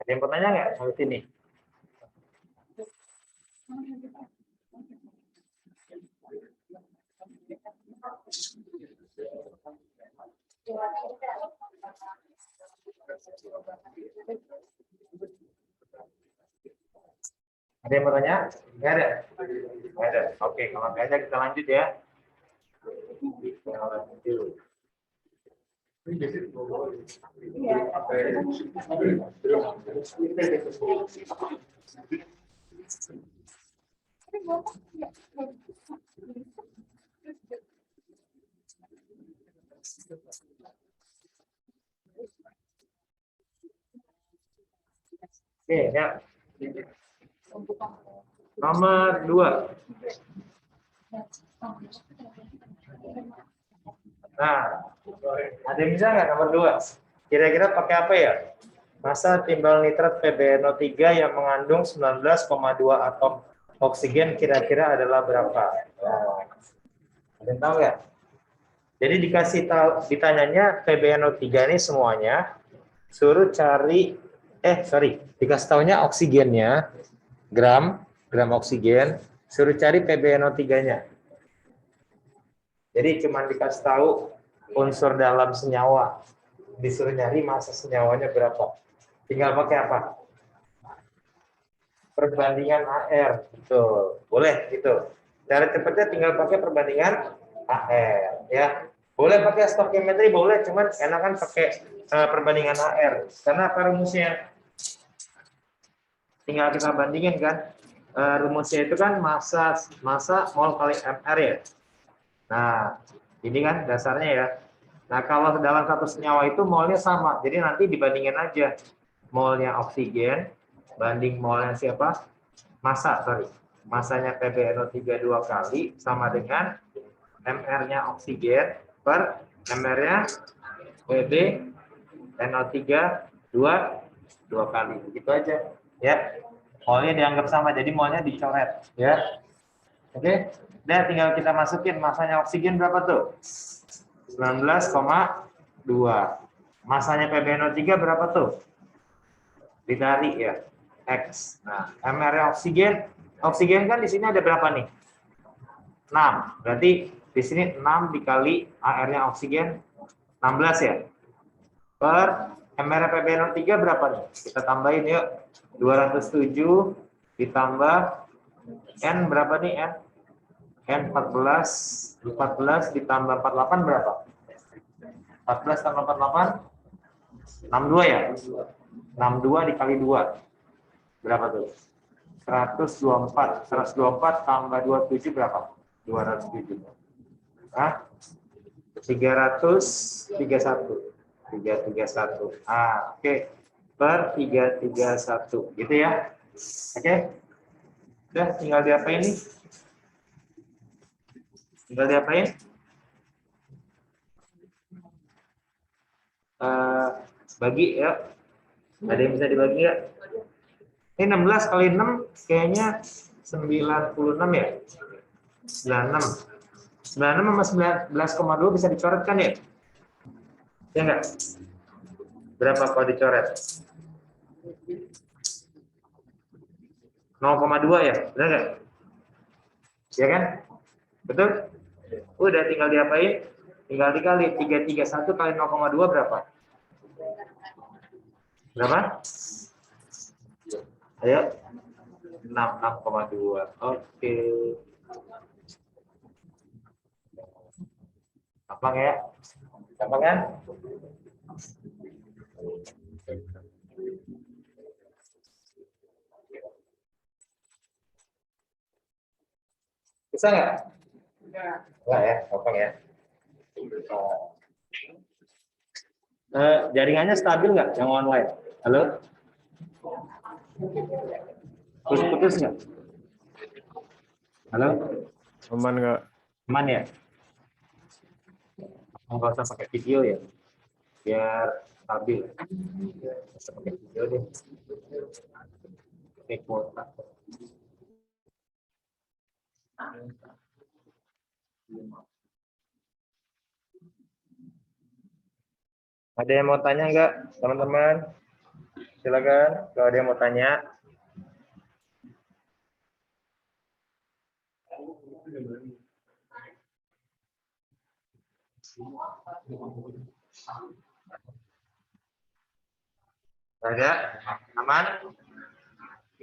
Ada yang bertanya nggak sampai sini? Ada yang bertanya? Nggak ada? Nggak ada. Oke, kalau nggak ada kita lanjut ya. Kita lanjut dulu. Oke, ya. Nomor 2. Nah, ada yang bisa nggak nomor 2? Kira-kira pakai apa ya? Massa timbal nitrat PbNO3 yang mengandung 19,2 atom oksigen kira-kira adalah berapa? Nah, ada yang tahu nggak? Jadi dikasih tahu, ditanyanya PbNO3 ini semuanya, suruh cari, dikasih tahunya oksigennya, gram oksigen, suruh cari PbNO3-nya. Jadi cuma dikasih tahu unsur dalam senyawa, disuruh nyari massa senyawanya berapa. Tinggal pakai apa? Perbandingan AR, betul. Boleh gitu. Cara cepatnya tinggal pakai perbandingan AR, ya. Boleh pakai stokiometri, boleh, cuman enakan pakai perbandingan AR. Karena apa rumusnya? Tinggal kita bandingin kan. Rumusnya itu kan massa mol kali MR ya. Nah, ini kan dasarnya ya. Nah, kalau dalam satu senyawa itu molnya sama. Jadi nanti dibandingin aja. Molnya oksigen banding molnya siapa? Masanya PbNO3 2 kali sama dengan MR-nya oksigen per MR-nya PbNO3 2 kali. Begitu aja. Ya. Molnya dianggap sama, jadi molnya dicoret. Ya. Oke. Dan tinggal kita masukin masanya oksigen berapa tuh? 19,2. Masanya PbNO3 berapa tuh? Ditarik ya. X. Nah, MR oksigen kan di sini ada berapa nih? 6. Berarti di sini 6 dikali AR-nya oksigen 16 ya. Per MR PbNO3 berapa nih? Kita tambahin yuk. 207 ditambah N berapa nih N? N 14 ditambah 48 berapa? 14 tambah 48 62 ya? 62 dikali 2. Berapa tuh? 124. 124 tambah 27 berapa? 207. Hah? 331. 331. Ah, oke. Per 331. Gitu ya. Oke. Udah, tinggal diapain nih? Tinggal diapain? Bagi ya. Ada yang bisa dibagi ya? Ini 16 kali 6 kayaknya 96 ya? 96. 96 sama 19,2 bisa dicoret kan ya? Ya enggak? Berapa kalau dicoret? 0,2 ya? Benar enggak? Ya kan? Betul? Udah tinggal diapain? Tinggal dikali 331 kali 0,2 berapa? Berapa? Ayo. 6,2. Oke. Gampang ya? Gampang kan? Bisa nggak? Enggak ya, gampang ya. Jaringannya stabil nggak yang online? Halo? Putus-putus nggak? Halo? Aman nggak? Aman ya? Nggak usah pakai video ya, biar stabil. Nggak usah pakai video deh. Pakai kuota. Ada yang mau tanya nggak, teman-teman? Silakan kalau ada yang mau tanya. Ada? Aman?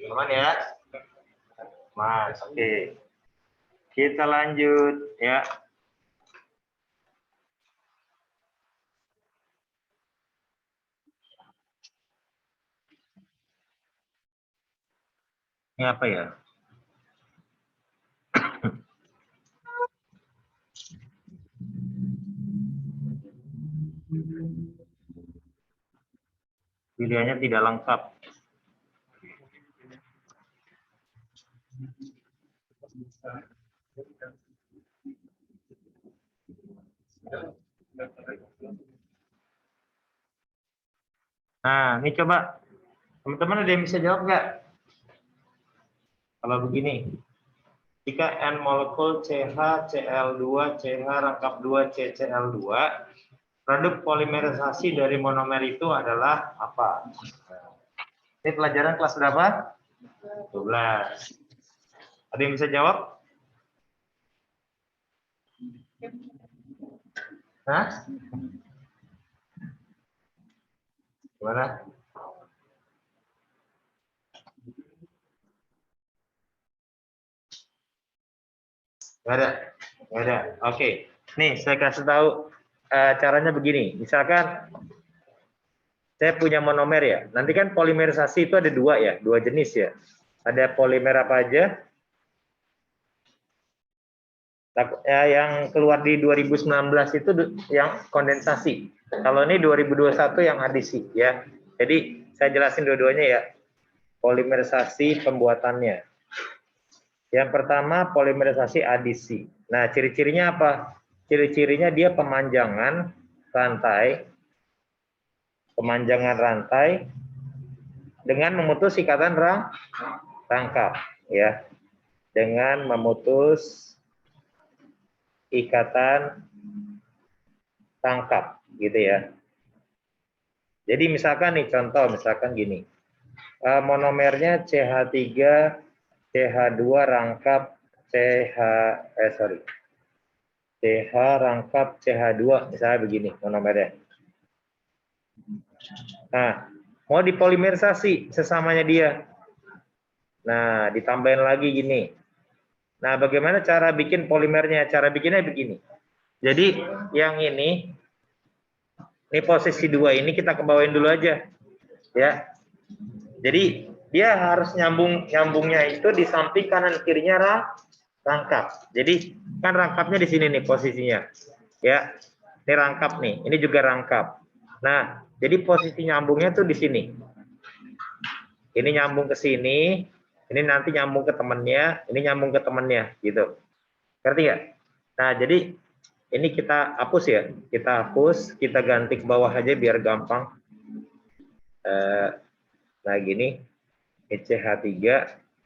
Aman ya? Mas, oke. Kita lanjut ya. Ini apa ya? Pilihannya tidak lengkap. Nah, ini coba teman-teman ada yang bisa jawab nggak? Kalau begini, jika N molekul CH, Cl2, CH rangkap 2, CCl2, produk polimerisasi dari monomer itu adalah apa? Ini pelajaran kelas berapa? 12. Ada yang bisa jawab? Hah? Gimana? Nggak ada? Nggak ada. Oke. Nih, saya kasih tahu caranya begini. Misalkan saya punya monomer ya. Nanti kan polimerisasi itu ada dua ya, dua jenis ya. Ada polimer apa aja? Yang keluar di 2019 itu yang kondensasi. Kalau ini 2021 yang adisi ya. Jadi saya jelasin dua-duanya ya. Polimerisasi pembuatannya. Yang pertama polimerisasi adisi. Nah, ciri-cirinya apa? Ciri-cirinya dia pemanjangan rantai dengan memutus ikatan rangkap ya. Dengan memutus ikatan rangkap gitu ya. Jadi misalkan nih contoh misalkan gini. Monomernya CH3 CH2 rangkap CH rangkap CH2 misalnya begini monomernya. Nah, mau dipolimerisasi sesamanya dia. Nah, ditambahin lagi gini. Nah, bagaimana cara bikin polimernya? Cara bikinnya begini. Jadi yang ini posisi 2 ini kita kebawain dulu aja. Ya. Jadi dia harus nyambungnya itu di samping kanan kirinya rangkap. Jadi kan rangkapnya di sini nih posisinya. Ya. Ini rangkap nih. Ini juga rangkap. Nah, jadi posisi nyambungnya tuh di sini. Ini nyambung ke sini, ini nanti nyambung ke temennya, ini nyambung ke temennya, gitu. Ngerti nggak? Nah, jadi ini kita hapus ya. Kita hapus, kita ganti ke bawah aja biar gampang. Nah, gini. Ini CH3,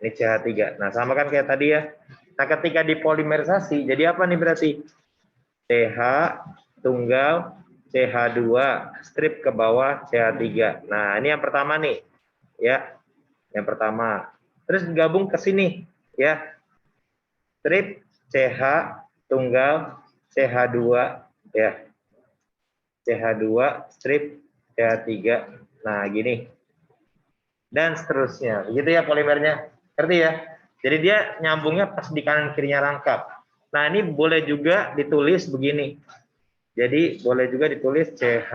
ini CH3. Nah, sama kan kayak tadi ya. Nah, ketika dipolimerisasi, jadi apa nih berarti? CH tunggal CH2 strip ke bawah CH3. Nah, ini yang pertama nih. Ya. Yang pertama. Terus gabung ke sini, ya. Strip CH tunggal CH2 ya. CH2 strip CH3. Nah, gini. Dan seterusnya. Begitu ya polimernya. Ngerti ya? Jadi dia nyambungnya pas di kanan kirinya rangkap. Nah, ini boleh juga ditulis begini. Jadi boleh juga ditulis CH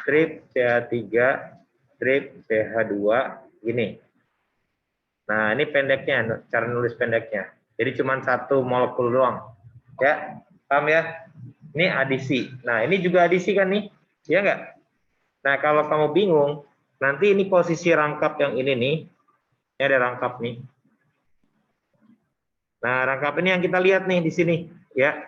strip CH3 strip CH2 gini. Nah, ini pendeknya, cara nulis pendeknya. Jadi cuma satu molekul doang. Ya, paham ya? Ini adisi. Nah, ini juga adisi kan nih? Ya enggak? Nah, kalau kamu bingung, nanti ini posisi rangkap yang ini nih. Ini ada rangkap nih. Nah, rangkap ini yang kita lihat nih di sini. Ya,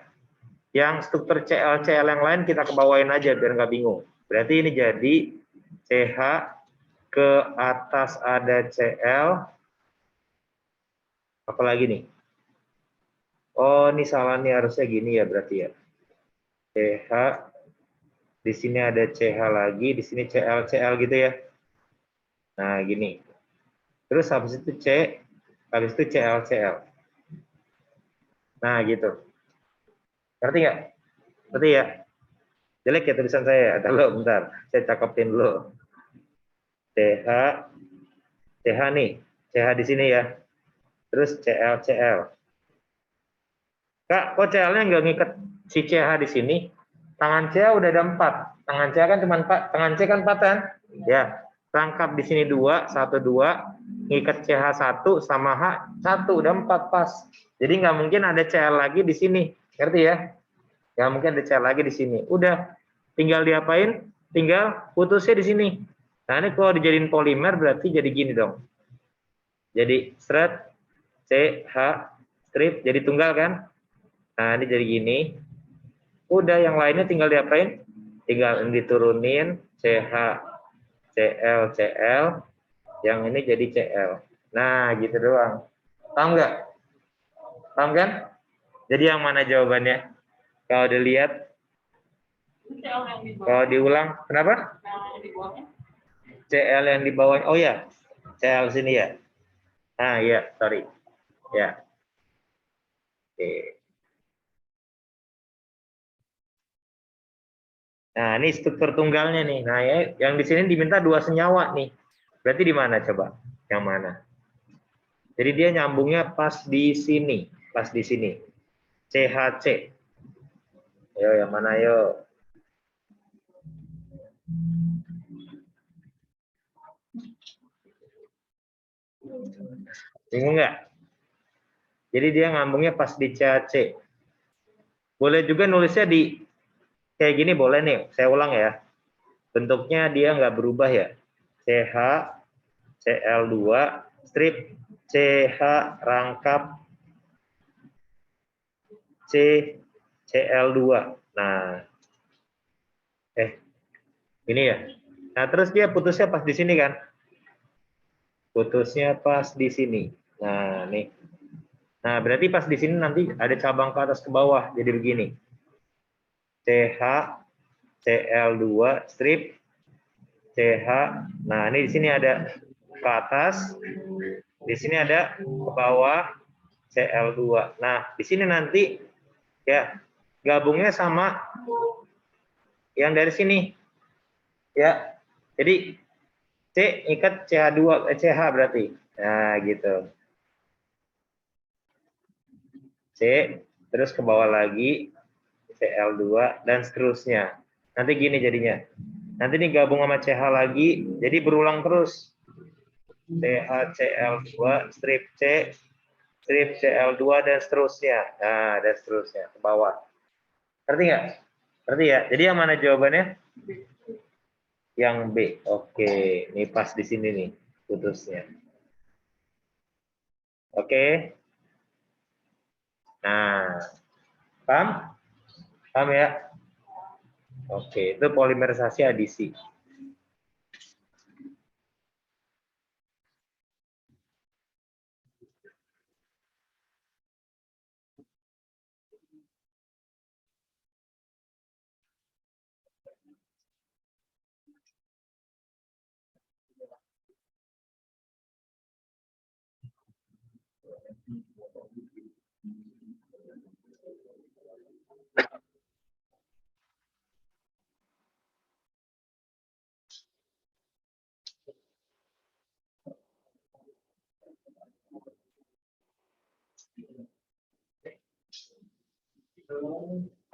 yang struktur CL yang lain kita kebawain aja biar nggak bingung. Berarti ini jadi CH ke atas ada CL. Apalagi nih? Oh, ini salah nih, harusnya gini ya berarti ya. CH, di sini ada CH lagi, di sini CL gitu ya. Nah, gini. Terus habis itu habis itu CL. Nah, gitu. Ngerti nggak? Ngerti ya? Jelek ya tulisan saya. Kalau bentar, saya cakepin dulu. CH nih. CH di sini ya. Terus CL. Kak, kok CL-nya nggak ngikat si CH di sini? Tangan CH udah ada 4. Tangan CH kan cuma 4. Tangan C kan 4 kan? Ya. Rangkap di sini 2, 1, 2. Ngikat CH 1 sama H 1. Udah 4 pas. Jadi nggak mungkin ada CL lagi di sini. Ngerti ya? Nggak mungkin ada CL lagi di sini. Udah. Tinggal diapain? Tinggal putusnya di sini. Nah, ini kalau dijadiin polimer berarti jadi gini dong. Jadi straight CH strip jadi tunggal kan? Nah, ini jadi gini. Udah, yang lainnya tinggal diapain? Tinggal diturunin CH, CL. Yang ini jadi CL. Nah, gitu doang. Paham nggak? Paham kan? Jadi yang mana jawabannya? Kalau dilihat, kalau diulang, kenapa? CL yang di bawah. Oh ya, CL sini ya. Nah, iya, sorry. Ya. Oke. Nah, ini struktur tunggalnya nih. Nah, ya, yang di sini diminta 2 senyawa nih. Berarti di mana coba? Yang mana? Jadi dia nyambungnya pas di sini. Pas di sini. CHC. Ayo, yang mana yo? Bingung nggak? Jadi dia ngambungnya pas di CHC. Boleh juga nulisnya di kayak gini, boleh nih. Saya ulang ya. Bentuknya dia nggak berubah ya. CH, CL2, strip, CH rangkap, C, CL2. Nah, ini ya. Nah, terus dia putusnya pas di sini kan? Putusnya pas di sini. Nah, nih. Nah, berarti pas di sini nanti ada cabang ke atas ke bawah. Jadi begini. CH, CL2, strip, CH. Nah, ini di sini ada ke atas. Di sini ada ke bawah, CL2. Nah, di sini nanti ya gabungnya sama yang dari sini. Ya. Jadi C ikat CH2, CH berarti. Nah, gitu. C, terus ke bawah lagi, CL2, dan seterusnya. Nanti gini jadinya. Nanti ini gabung sama CH lagi, jadi berulang terus. CH, CL2, strip C, strip CL2, dan seterusnya. Nah, dan seterusnya, ke bawah. Ngerti nggak? Ngerti ya? Jadi yang mana jawabannya? Yang B. Oke, ini pas di sini nih, putusnya. Oke. Nah, paham? Paham ya? Oke, itu polimerisasi adisi.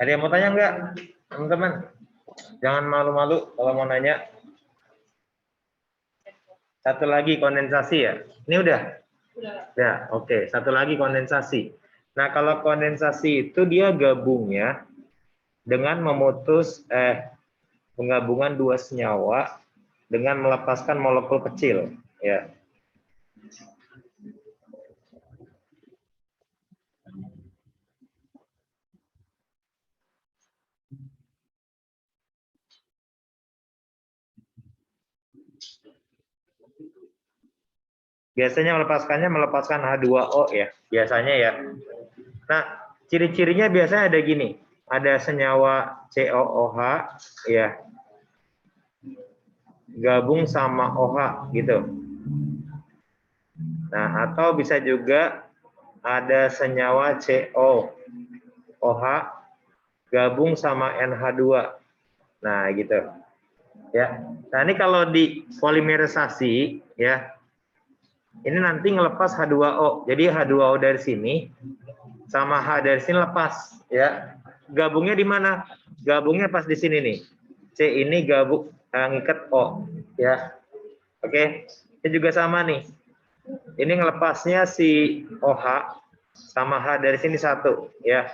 Ada yang mau tanya nggak, teman-teman? Jangan malu-malu kalau mau nanya. Satu lagi kondensasi ya. Ini udah? Ya, oke. Satu lagi kondensasi. Nah, kalau kondensasi itu dia gabungnya dengan memutus penggabungan 2 senyawa dengan melepaskan molekul kecil, ya. Biasanya melepaskan H2O ya, biasanya ya. Nah, ciri-cirinya biasanya ada gini. Ada senyawa COOH ya. gabung sama OH gitu. Nah, atau bisa juga ada senyawa CO, OH gabung sama NH2. Nah, gitu. Ya. Nah, ini kalau di polimerisasi ya, ini nanti ngelepas H2O. Jadi H2O dari sini sama H dari sini lepas ya. Gabungnya di mana? Gabungnya pas di sini nih. C ini gabung ngikat O ya. Oke. Ini juga sama nih. Ini ngelepasnya si OH sama H dari sini satu ya.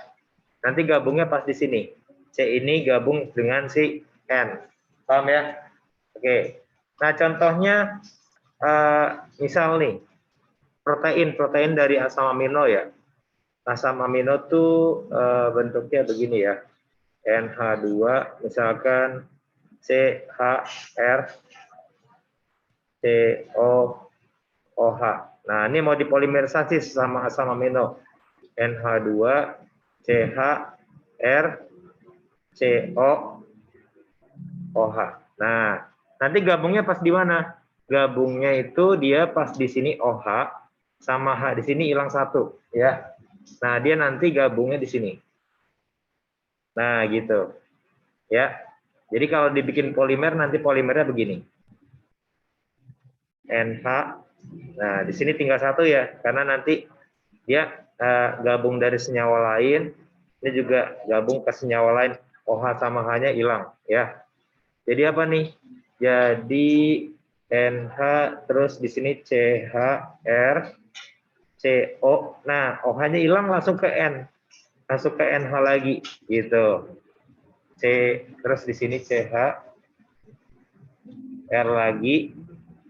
Nanti gabungnya pas di sini. C ini gabung dengan si N. Paham ya? Oke. Nah, contohnya misal nih protein dari asam amino ya. Asam amino tuh bentuknya begini ya. NH2 misalkan CHR COOH. Nah, ini mau dipolimerisasi sama asam amino. NH2 CHR COOH. Nah, nanti gabungnya pas di mana? Gabungnya itu dia pas di sini OH sama H di sini hilang satu ya. Nah, dia nanti gabungnya di sini. Nah, gitu. Ya. Jadi kalau dibikin polimer nanti polimernya begini. NH. Nah, di sini tinggal satu ya, karena nanti dia gabung dari senyawa lain, ini juga gabung ke senyawa lain, OH sama H-nya hilang ya. Jadi apa nih? Jadi NH terus di sini CHR CO. Nah, OH-nya hilang langsung ke N. Masuk ke NH lagi gitu. C terus di sini CH R lagi,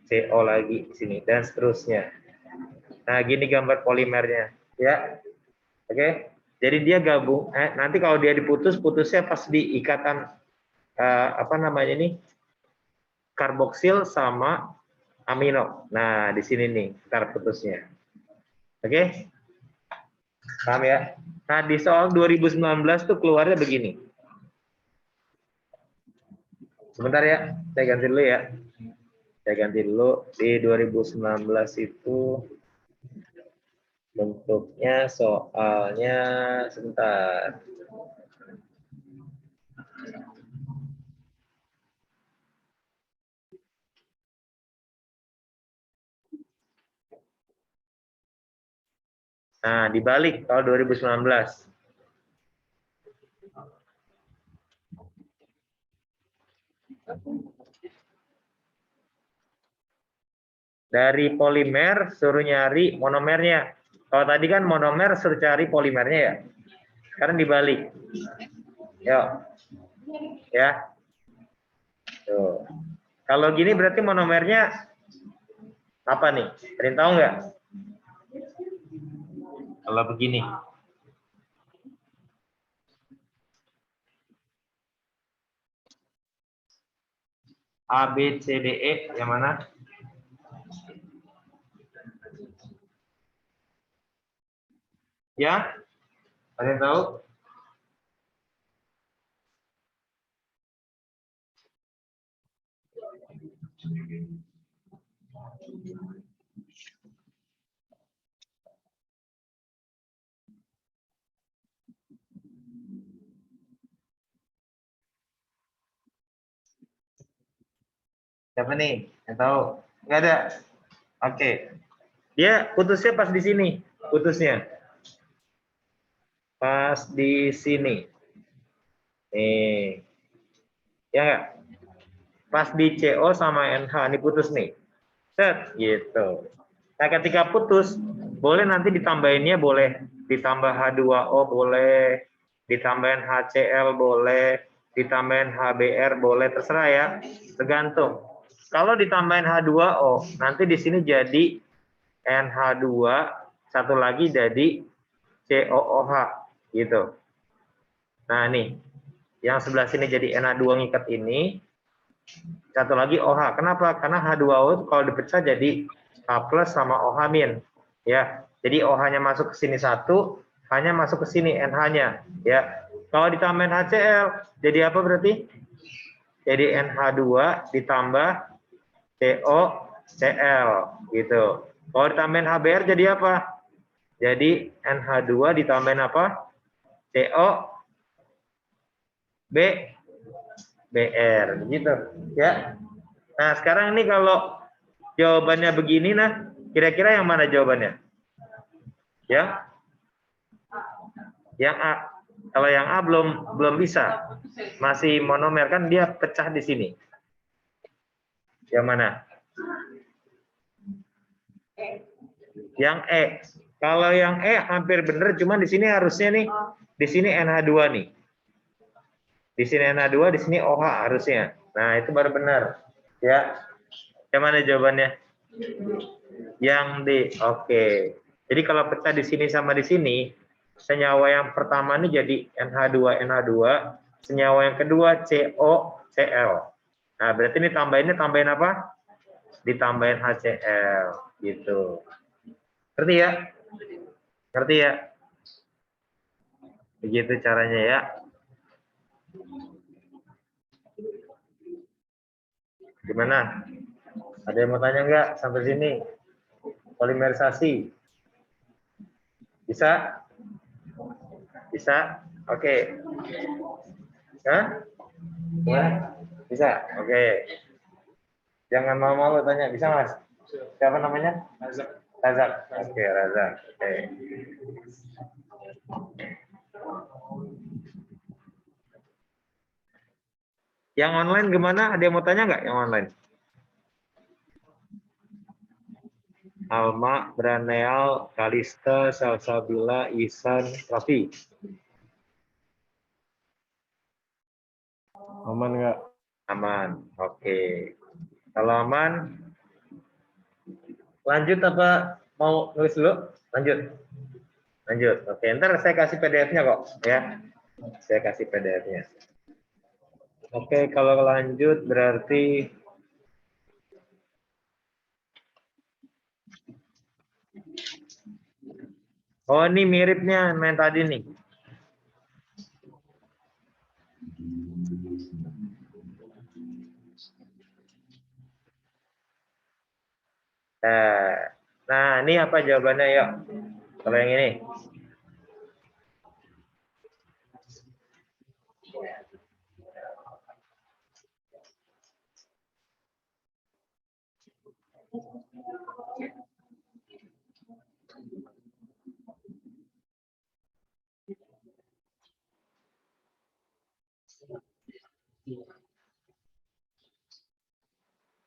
CO lagi di sini dan seterusnya. Nah, gini gambar polimernya ya. Oke. Jadi dia gabung nanti kalau dia putusnya pas di ikatan apa namanya ini? Karboksil sama amino. Nah, di sini nih ntar putusnya. Oke? Paham ya? Nah, di soal 2019 tuh keluarnya begini. Sebentar ya, saya ganti dulu ya. Saya ganti dulu. Di 2019 itu bentuknya soalnya sebentar. Nah, dibalik tahun 2019. Dari polimer suruh nyari monomernya. Kalau tadi kan monomer suruh cari polimernya ya. Sekarang dibalik. Yuk. Ya. Tuh. Kalau gini berarti monomernya apa nih? Ada yang tahu nggak? Kalau begini. A, B, C, D, E yang mana? Ya? Ada yang tahu? Siapa nih? Yang tahu? Nggak ada. Oke. Dia putusnya pas di sini. Putusnya. Pas di sini. Nih. Ya nggak? Pas di CO sama NH. Ini putus nih. Set. Gitu. Nah, ketika putus, boleh nanti ditambahinnya boleh. Ditambah H2O boleh. Ditambahin HCl boleh. Ditambahin HBr boleh. Terserah ya. Tergantung. Kalau ditambahin H2O, nanti di sini jadi NH2, satu lagi jadi COOH gitu. Nah, nih. Yang sebelah sini jadi NH2 ngikat ini, satu lagi OH. Kenapa? Karena H2O itu kalau dipecah jadi H plus sama OH min. Ya. Jadi OH-nya masuk ke sini satu, H-nya masuk ke sini NH-nya, ya. Kalau ditambahin HCl, jadi apa berarti? Jadi NH2 ditambah COCl gitu. Kalau ditambahin HBr jadi apa? Jadi NH2 ditambahin apa? COBr gitu ya. Nah, sekarang ini kalau jawabannya begini, nah, kira-kira yang mana jawabannya? Yang A. Kalau yang A belum bisa, masih monomer kan dia pecah di sini. Yang mana? Yang E. Kalau yang E hampir benar, cuma di sini harusnya nih, di sini NH2 nih. Di sini NH2, di sini OH harusnya. Nah, itu baru benar. Ya. Yang mana jawabannya? Yang D. Oke. Jadi kalau pecah di sini sama di sini, senyawa yang pertama ini jadi NH2NH2, senyawa yang kedua COCl. Nah, berarti ini tambahin apa? Ditambahin HCl gitu. Ngerti ya? Ngerti ya? Begitu caranya ya. Gimana? Ada yang mau tanya nggak sampai sini? Polimerisasi. Bisa? Bisa? Oke. Hah? Bisa? Oke. Jangan malu-malu tanya. Bisa, Mas? Siapa namanya? Razak. Oke, Razak. Oke. Yang online gimana? Ada yang mau tanya nggak yang online? Alma, Braneal, Kalista, Salsabila, Isan, Raffi. Aman nggak? Aman. Oke. Kalau aman, lanjut apa mau nulis dulu? Lanjut. Lanjut. Oke, ntar saya kasih PDF-nya kok, ya. Saya kasih PDF-nya. Oke, kalau lanjut berarti oh, ini miripnya main tadi nih. Nah, ini apa jawabannya yuk? Kalau yang ini.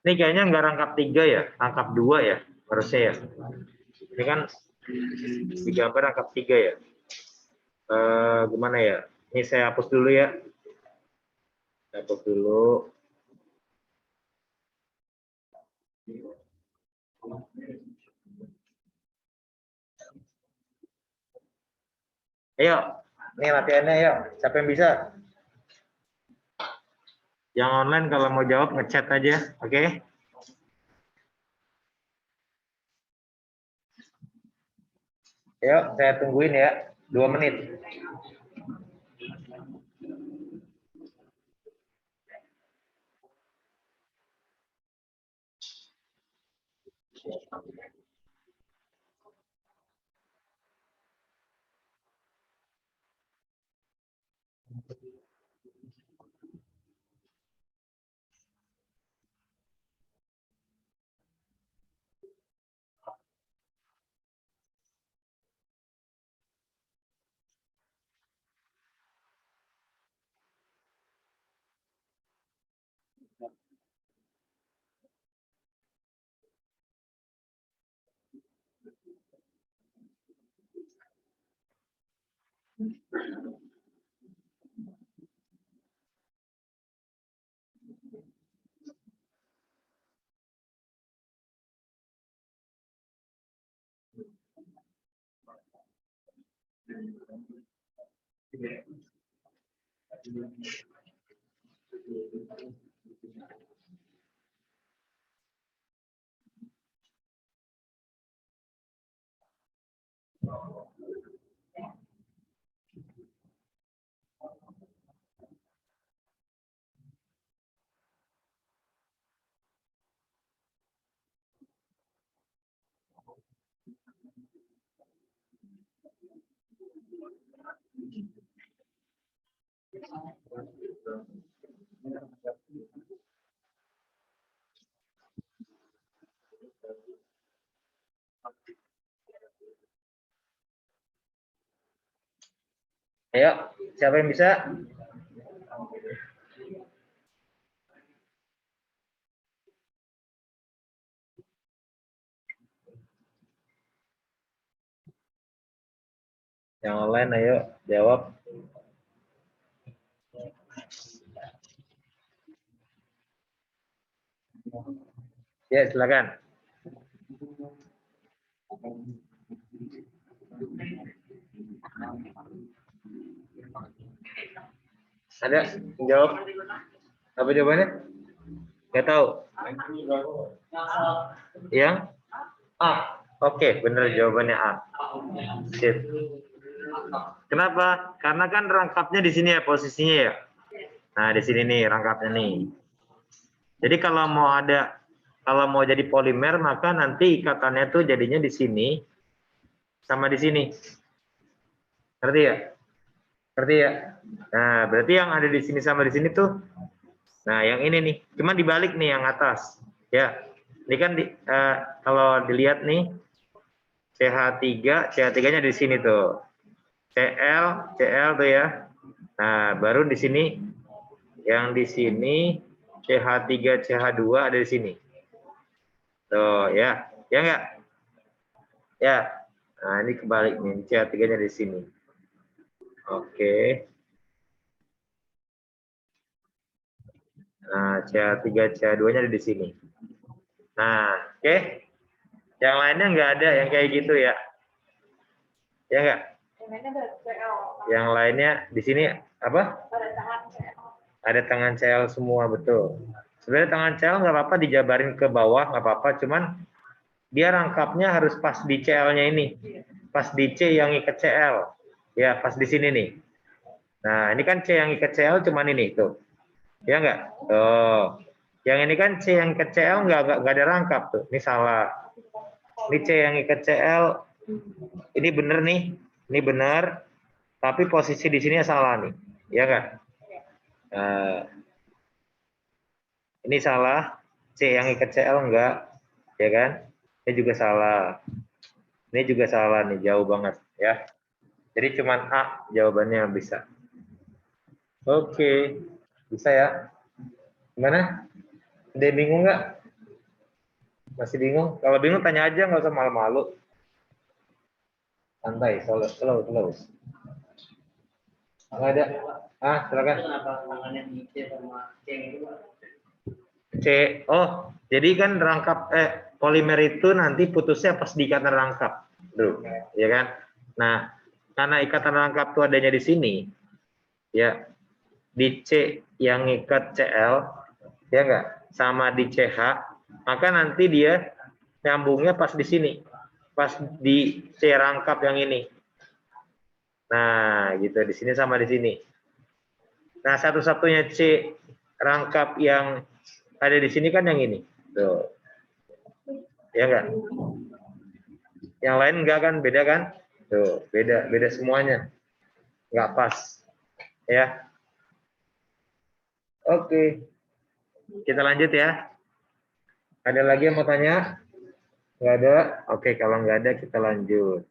Ini kayaknya nggak rangkap 3 ya, rangkap 2 ya, harusnya ya. Ini kan di gambar rangkap 3 ya. Gimana ya? Ini saya hapus dulu ya. Saya hapus dulu. Ayo, ini latihannya yuk. Siapa yang bisa? Yang online kalau mau jawab ngechat aja, oke? Yuk, saya tungguin ya, 2 menit. Ayo, siapa yang bisa? Yang lain ayo jawab. Ya, silakan. Ada jawab? Apa jawabannya? Nggak tahu. Yang A. Oke, benar jawabannya A. Sip. Kenapa? Karena kan rangkapnya di sini ya posisinya ya. Nah, di sini nih rangkapnya nih. Jadi kalau mau jadi polimer maka nanti ikatannya tuh jadinya di sini sama di sini. Ngerti ya? Ngerti ya? Nah, berarti yang ada di sini sama di sini tuh, nah yang ini nih, cuman dibalik nih yang atas. Ya, ini kan kalau dilihat nih, CH3-nya di sini tuh. Cl tuh ya. Nah, baru di sini, yang di sini CH3, CH2 ada di sini. Tuh ya, ya enggak? Ya, nah ini kebalik nih, CH3-nya di sini. Oke. Nah, CH3, CH2-nya ada di sini. Nah, oke. Yang lainnya nggak ada yang kayak gitu ya. Ya nggak? Yang lainnya di sini apa? Ada tangan CL semua, betul. Sebenarnya tangan CL nggak apa-apa dijabarin ke bawah, nggak apa-apa. Cuman dia rangkapnya harus pas di CL-nya ini. Pas di C yang ikat CL. Ya, pas di sini nih. Nah, ini kan C yang ikat CL cuman ini, tuh. Ya nggak? Oh. Yang ini kan C yang ikat CL nggak ada rangkap, tuh. Ini salah. Ini C yang ikat CL, ini bener nih. Ini benar. Tapi posisi di sini salah nih. Ya nggak? Ini salah. C yang ikat CL enggak. Ya kan? Ini juga salah. Ini juga salah nih, jauh banget ya. Jadi cuman A jawabannya bisa. Oke, bisa ya. Gimana? Ada yang bingung nggak? Masih bingung? Kalau bingung tanya aja, nggak usah malu-malu. Santai, slow. Nggak ada. Silakan. C. Oh, jadi kan rangkap polimer itu nanti putusnya pas di ikatan rangkap. Tuh, ya kan? Nah, karena ikatan rangkap itu adanya di sini, ya, di C yang ikat CL, ya enggak, sama di CH, maka nanti dia nyambungnya pas di sini, pas di C rangkap yang ini. Nah, gitu, di sini sama di sini. Nah, satu-satunya C rangkap yang ada di sini kan yang ini. Tuh. Ya enggak? Yang lain enggak kan, beda kan? Tuh, beda semuanya. Enggak pas. Ya. Oke. Kita lanjut ya. Ada lagi yang mau tanya? Enggak ada? Oke, kalau enggak ada kita lanjut.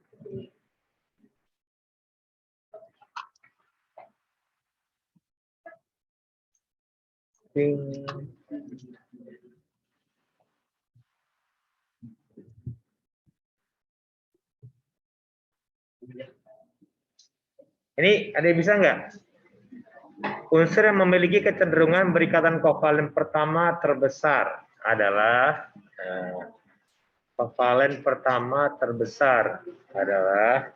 Ini ada yang bisa enggak? Unsur yang memiliki kecenderungan berikatan kovalen pertama terbesar adalah kovalen pertama terbesar adalah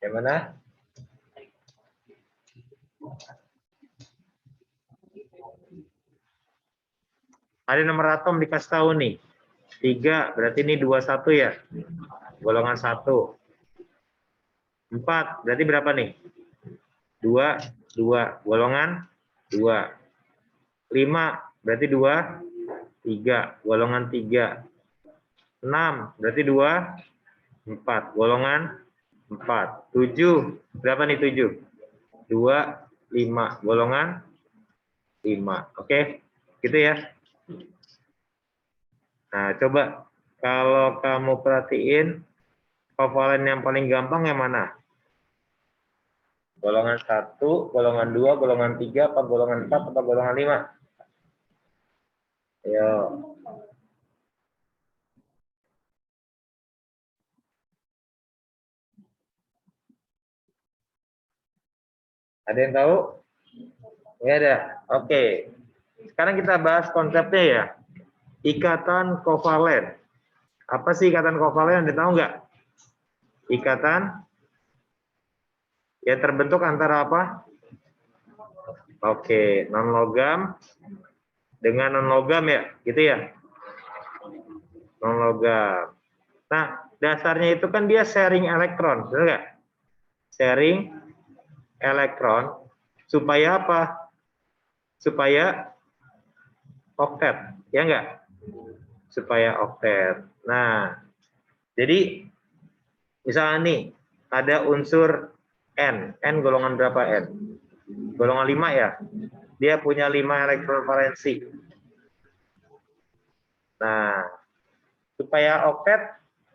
yang mana? Ada nomor atom dikasih tahu nih. 3, berarti ini 21 ya. Golongan 1. 4, berarti berapa nih? 2, golongan 2. 5, berarti 2, 3, golongan 3. 6, berarti 2, 4, golongan 4. 7. Berapa nih 7? 2, 5. Golongan 5. Oke, gitu ya. Nah, coba kalau kamu perhatiin kovalen yang paling gampang yang mana? Golongan 1, golongan 2, golongan 3, apa golongan 4, apa golongan 5? Ayo. Ada yang tahu? Ya ada. Oke. Sekarang kita bahas konsepnya ya. Ikatan kovalen. Apa sih ikatan kovalen? Anda tahu nggak? Ikatan yang terbentuk antara apa? Oke, non logam dengan non logam ya, gitu ya. Non logam. Nah, dasarnya itu kan dia sharing elektron, benar nggak? Sharing elektron supaya apa? Supaya oktet, ya nggak? Supaya oktet. Nah, jadi misalnya nih ada unsur N golongan berapa N? Golongan 5 ya. Dia punya 5 elektron valensi. Nah, supaya oktet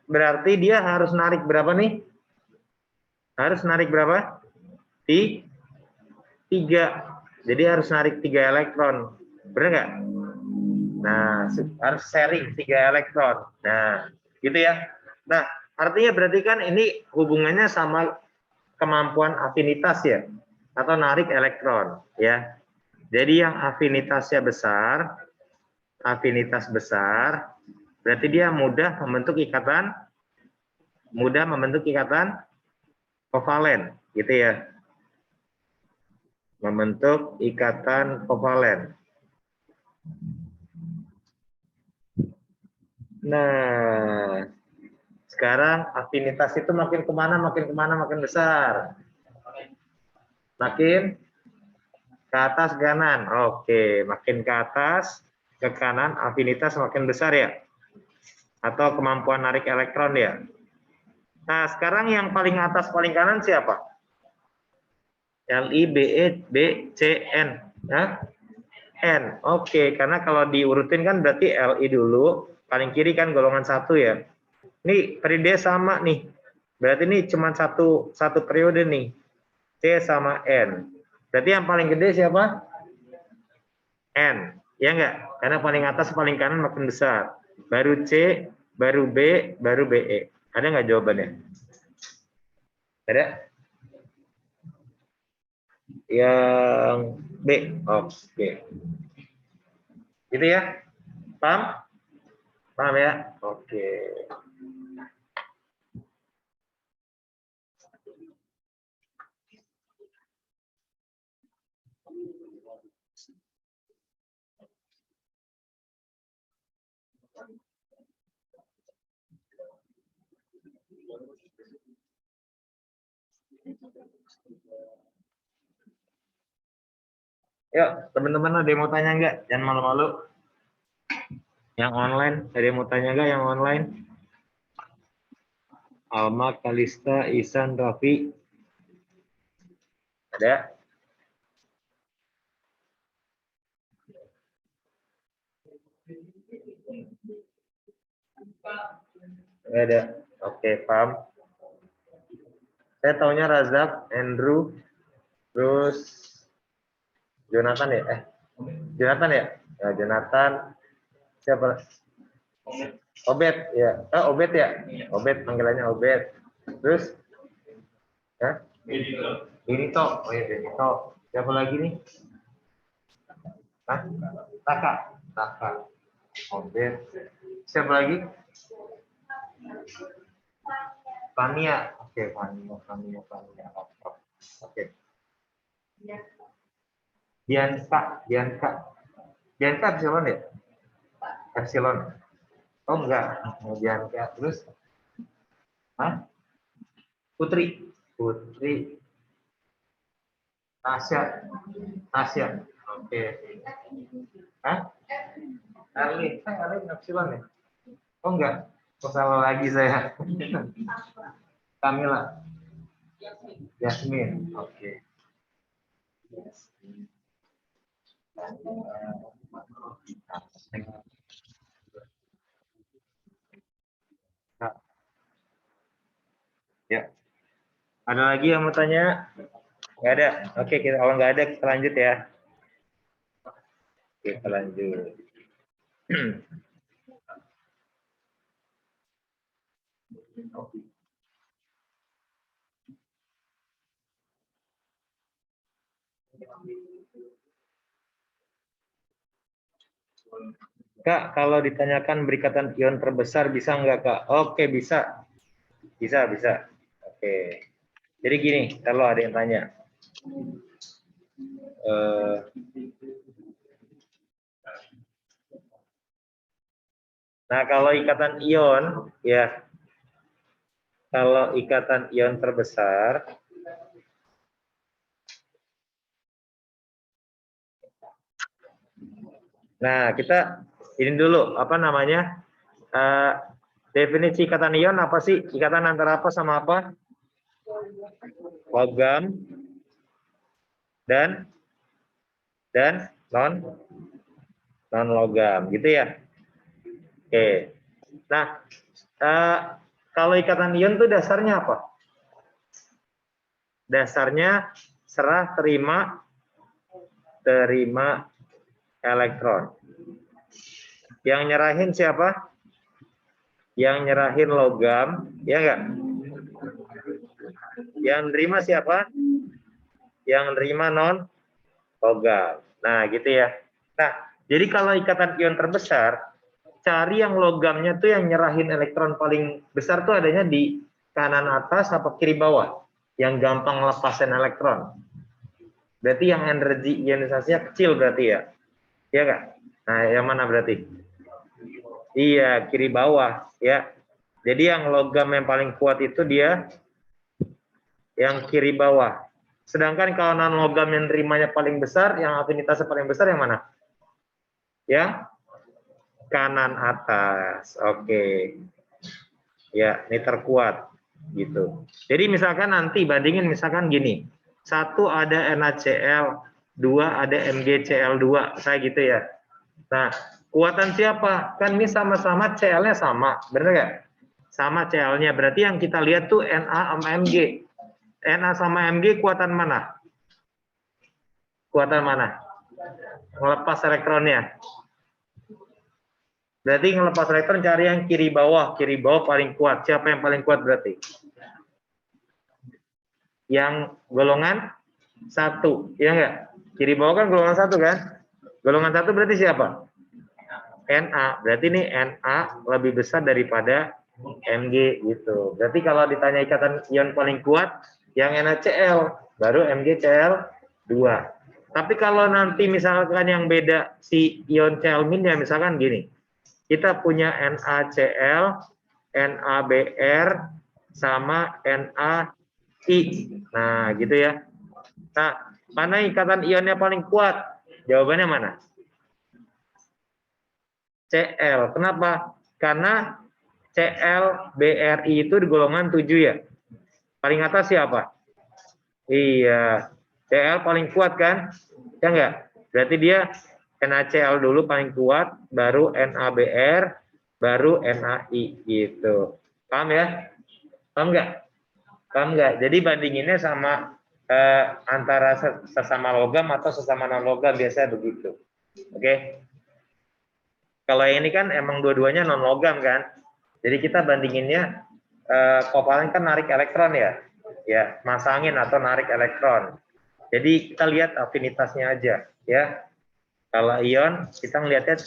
berarti dia harus narik berapa nih? Harus narik berapa? 3. Jadi harus narik 3 elektron. Benar nggak? Nah, harus sharing 3 elektron. Nah, gitu ya. Nah, artinya berarti kan ini hubungannya sama kemampuan afinitas ya, atau narik elektron ya. Jadi yang afinitas besar, berarti dia mudah membentuk ikatan kovalen, gitu ya. Membentuk ikatan kovalen. Nah, sekarang afinitas itu makin kemana, makin besar. Makin ke atas kanan. Oke, makin ke atas, ke kanan, afinitas makin besar ya. Atau kemampuan narik elektron ya. Nah, sekarang yang paling atas, paling kanan siapa? Li, Be, B, C, N. Nah, N. Oke, karena kalau diurutin kan berarti Li dulu, paling kiri kan golongan 1 ya. Ini periode sama nih. Berarti ini cuma satu periode nih. C sama N. Berarti yang paling gede siapa? N. Ya enggak? Karena paling atas paling kanan makin besar. Baru C, baru B, baru BE. Ada nggak jawabannya? Ada? Yang B. Oke. Gitu ya? Paham? Paham ya? Oke. Yuk, teman-teman ada yang mau tanya nggak? Jangan malu-malu. Yang online, ada yang mau tanya nggak yang online? Alma, Kalista, Isan, Raffi. Ada? Nggak ada. Oke, paham. Saya taunya Razak, Andrew, terus Jonathan ya? Jonathan ya? Ya, Jonathan. Siapa? Obed ya. Obed ya? Obed, panggilannya Obed. Terus? Ya? Benito. Oh ya, Benito. Siapa lagi nih? Hah? Taka. Taka. Obed. Siapa lagi? Fania. Oke, Fania. Oke. Bianca. Bianca Epsilon ya? Epsilon. Oh enggak. Bianca. Terus? Hah? Putri. Tasya. Oke. Hah? Erlin Epsilon ya? Oh enggak. Oh, salah lagi saya. Kamila. Yasmin, oke. Nah, ya. Ada lagi yang mau tanya? Nggak ada. Oke, kalau nggak ada kita lanjut ya. Kita lanjut. Kak, kalau ditanyakan berikatan ion terbesar bisa nggak, Kak? Oke, bisa. Bisa, bisa. Oke. Jadi gini, kalau ada yang tanya. Nah, kalau ikatan ion, ya, kalau ikatan ion terbesar, nah kita ini dulu, apa namanya, definisi ikatan ion apa sih? Ikatan antara apa sama apa? Logam dan non logam, gitu ya. Oke. Nah, kalau ikatan ion itu dasarnya apa? Dasarnya serah terima elektron. Yang nyerahin siapa? Yang nyerahin logam, ya enggak? Yang nerima siapa? Yang nerima non logam. Nah, gitu ya. Nah, jadi kalau ikatan ion terbesar, cari yang logamnya tuh yang nyerahin elektron paling besar tuh adanya di kanan atas apa kiri bawah, yang gampang lepasin elektron. Berarti yang energi ionisasinya kecil berarti ya. Iya enggak? Nah, yang mana berarti? Iya, kiri bawah ya. Jadi yang logam yang paling kuat itu dia yang kiri bawah. Sedangkan kalau non logam yang nerimanya paling besar, yang afinitasnya paling besar yang mana? Yang kanan atas. Oke. Ya, ini terkuat gitu. Jadi misalkan nanti bandingin misalkan gini. Satu ada NaCl, dua ada MgCl2, saya gitu ya. Nah, kuatan siapa? Kan ini sama-sama Cl-nya sama, bener nggak? Sama Cl-nya. Berarti yang kita lihat tuh Na sama Mg. Na sama Mg kuatan mana? Kuatan mana? Ngelepas elektronnya. Berarti ngelepas elektron cari yang kiri bawah. Kiri bawah paling kuat. Siapa yang paling kuat berarti? Yang golongan 1. Iya nggak? Kiri bawah kan golongan 1 kan? Golongan 1 berarti siapa? Na. Berarti ini Na lebih besar daripada Mg gitu. Berarti kalau ditanya ikatan ion paling kuat yang NaCl, baru MgCl2. Tapi kalau nanti misalkan yang beda si ion Cl- ya misalkan gini. Kita punya NaCl, NaBr sama NaI. Nah, gitu ya. Nah, mana ikatan ionnya paling kuat? Jawabannya mana? Cl. Kenapa? Karena ClBri itu di golongan 7 ya. Paling atas siapa? Iya. Cl paling kuat kan? Ya enggak? Berarti dia NaCl dulu paling kuat, baru NaBr, baru NaI gitu. Paham ya? Paham enggak? Paham enggak? Jadi bandinginnya sama antara sesama logam atau sesama non logam biasanya begitu. Oke? Kalau ini kan emang dua-duanya non logam kan? Jadi kita bandinginnya kovalen kan narik elektron ya masangin atau narik elektron. Jadi kita lihat afinitasnya aja, ya. Kalau ion kita ngelihatnya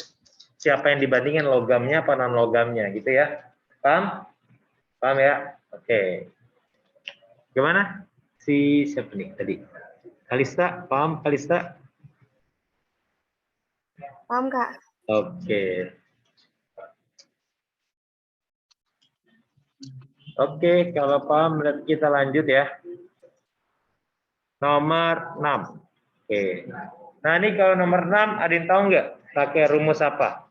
siapa yang dibandingin logamnya apa non logamnya, gitu ya. Paham? Paham ya? Oke. Gimana? Siapa nih tadi? Kalista, paham Kalista? Paham, Kak. Oke. Oke, kalau paham berarti kita lanjut ya. Nomor 6. Oke. Nah, ini kalau nomor 6 ada yang tahu nggak pakai rumus apa?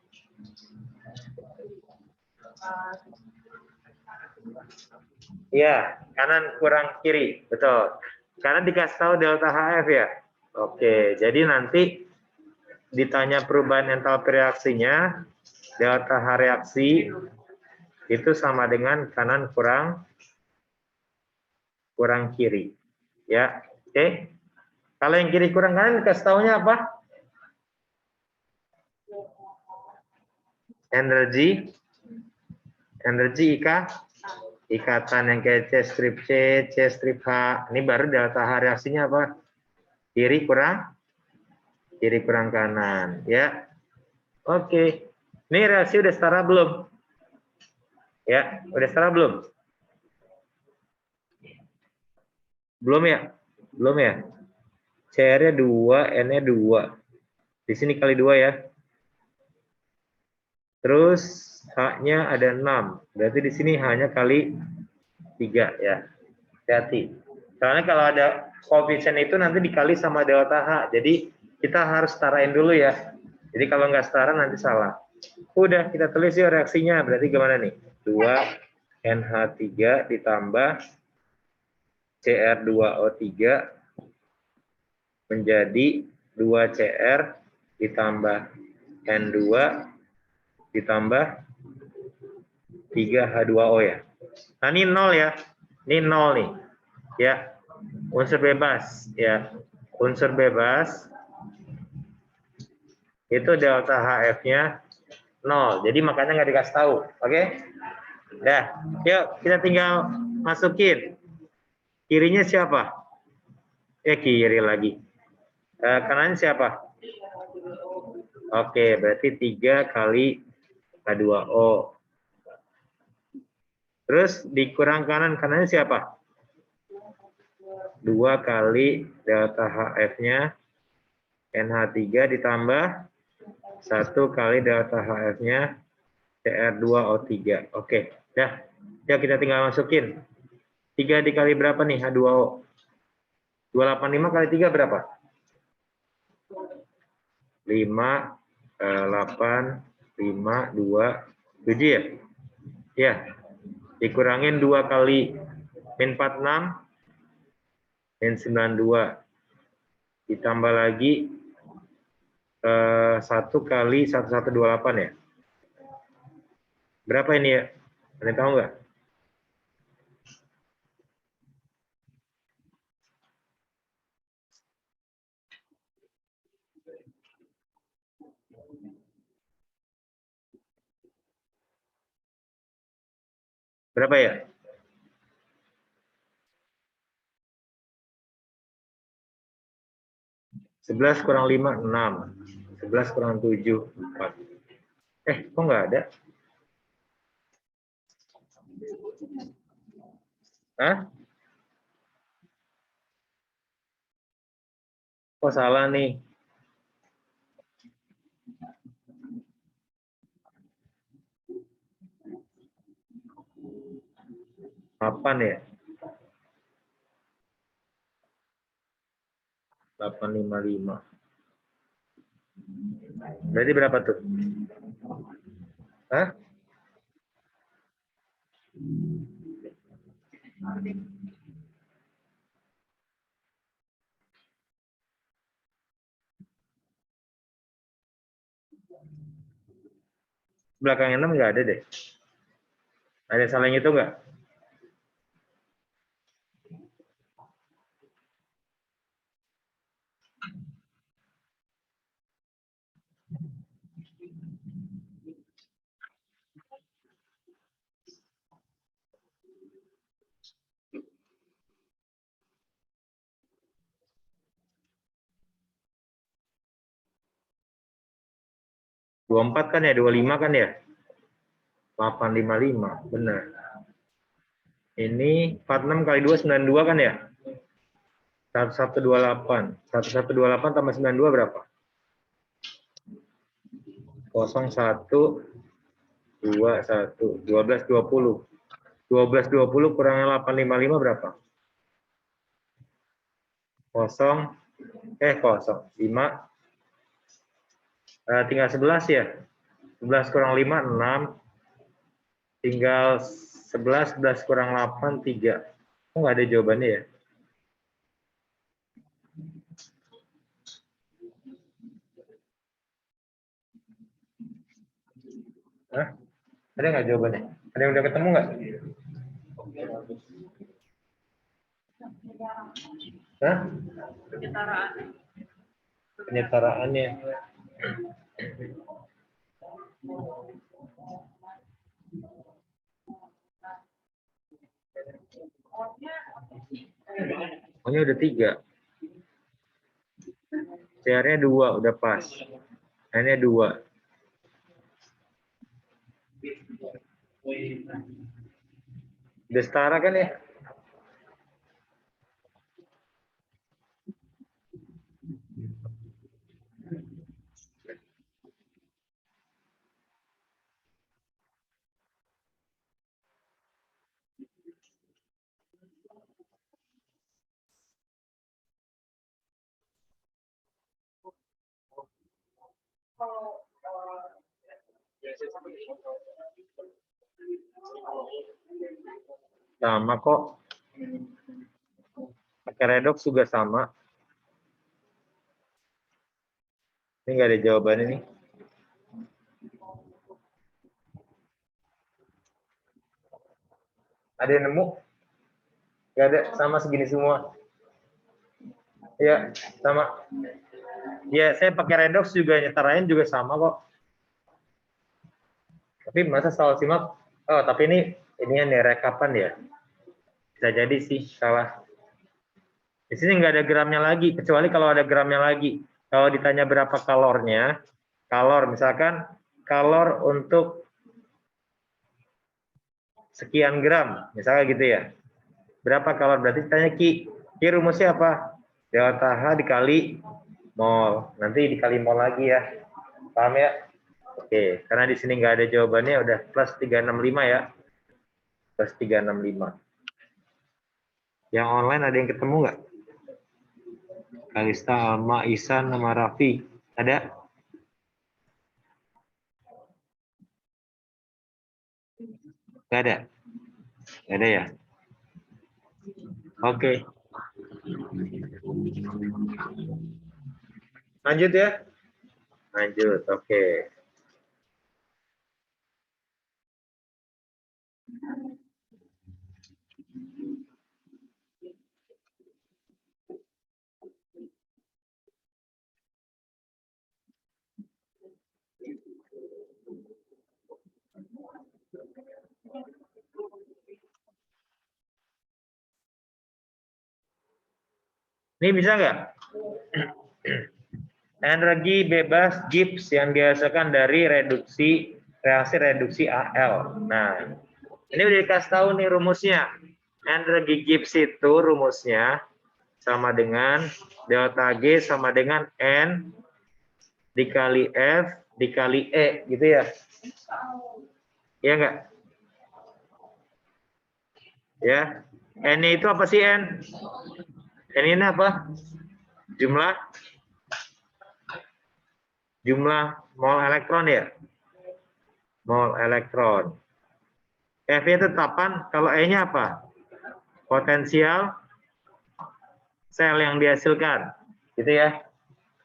Iya, kanan kurang kiri, betul. Karena dikasih tahu delta HF ya. Oke, jadi nanti ditanya perubahan entalpi reaksinya, delta H reaksi itu sama dengan kanan kurang kiri. Ya, oke. Kalau yang kiri kurang kanan dikasih taunya apa? Energi ikatan yang kayak C strip C, C strip H. Ini baru delta H reaksinya apa? Kiri kurang kanan, ya. Oke. Ini reaksi udah setara belum? Ya, udah setara belum? Belum ya? Belum ya? CR-nya 2, N-nya 2. Di sini kali 2 ya. Terus H-nya ada 6. Berarti di sini H-nya kali 3 ya. Hati-hati. Soalnya kalau ada koefisien itu nanti dikali sama delta H. Jadi kita harus setarain dulu ya. Jadi kalau nggak setara nanti salah. Udah, kita tulis ya reaksinya. Berarti gimana nih? 2 NH3 ditambah Cr2O3 menjadi 2Cr ditambah N2 ditambah 3H2O ya. Nah, ini 0 ya. Ini 0 nih. Ya. Unsur bebas ya. Unsur bebas itu delta HF-nya 0. Jadi makanya nggak dikasih tahu. Oke? Dah. Yuk, kita tinggal masukin. Kirinya siapa? Kiri lagi. Kanan siapa? Oke, berarti 3 kali H2O. Terus dikurang kanannya siapa? 2 kali delta HF-nya NH3 ditambah 1 kali delta HF-nya Cr2O3. Oke, dah. Ya, kita tinggal masukin. 3 dikali berapa nih H2O? 285 kali 3 berapa? 5, 8, 5, 2, 7 ya? Ya. Dikurangin 2 kali min 46, min 92. Ditambah lagi 1 kali 1128 ya. Berapa ini ya? Kalian tahu nggak? Berapa ya? Sebelas kurang 5, 6. 11 kurang 7, 4. Kok nggak ada? Hah? Kok salah nih? 8 ya? 855. Berarti berapa tuh? Hah? Belakang 6 nggak ada deh. Ada salah yang itu nggak? Dua empat kan ya? 25 kan ya? 855, benar. Ini 46 kali 2, 92 kan ya? 1128. 1128 tambah 92 berapa? 01, 21, 1220. 1220 kurang 855 berapa? 5. Tinggal 11 ya? 11 kurang 5, 6. Tinggal 11 kurang 8, 3. Oh, nggak ada jawabannya ya? Hah? Ada nggak jawabannya? Ada yang udah ketemu nggak? Hah? Penyetaraannya. Pokoknya udah 3. CR-nya 2, udah pas. N-nya 2. Udah setara kan ya? Sama kok. Pakai redox juga sama. Ini nggak ada jawabannya nih. Ada yang nemu? Nggak ada, sama segini semua. Ya, sama. Ya, saya pakai redox juga, nyetarain juga sama kok. Tapi masa salah simak? Oh, tapi ini nih rekapan ya. Bisa jadi sih salah. Di sini nggak ada gramnya lagi, kecuali kalau ada gramnya lagi. Kalau ditanya berapa kalornya, kalor misalkan kalor untuk sekian gram, misalnya gitu ya. Berapa kalor? Berarti ditanya Ki rumusnya apa? Delta H dikali mol. Nanti dikali mol lagi ya. Paham ya? Oke, karena di sini nggak ada jawabannya, udah plus 365 ya. Plus 365. Yang online ada yang ketemu nggak? Kalista, Alma, Isan, sama Raffi. Ada? Nggak ada? Nggak ada ya? Oke. Lanjut ya? Lanjut, oke. Ini bisa nggak? Energi bebas Gibbs yang dihasilkan dari reaksi reduksi AL. Nah, ini udah dikasih tahu nih rumusnya. Energi Gibbs itu rumusnya sama dengan delta G sama dengan N dikali F dikali E, gitu ya? Iya nggak? Ya, N itu apa sih N? N ini apa? Jumlah mol elektron ya? Mol elektron. F-nya tetapan, kalau E-nya apa? Potensial sel yang dihasilkan. Gitu ya?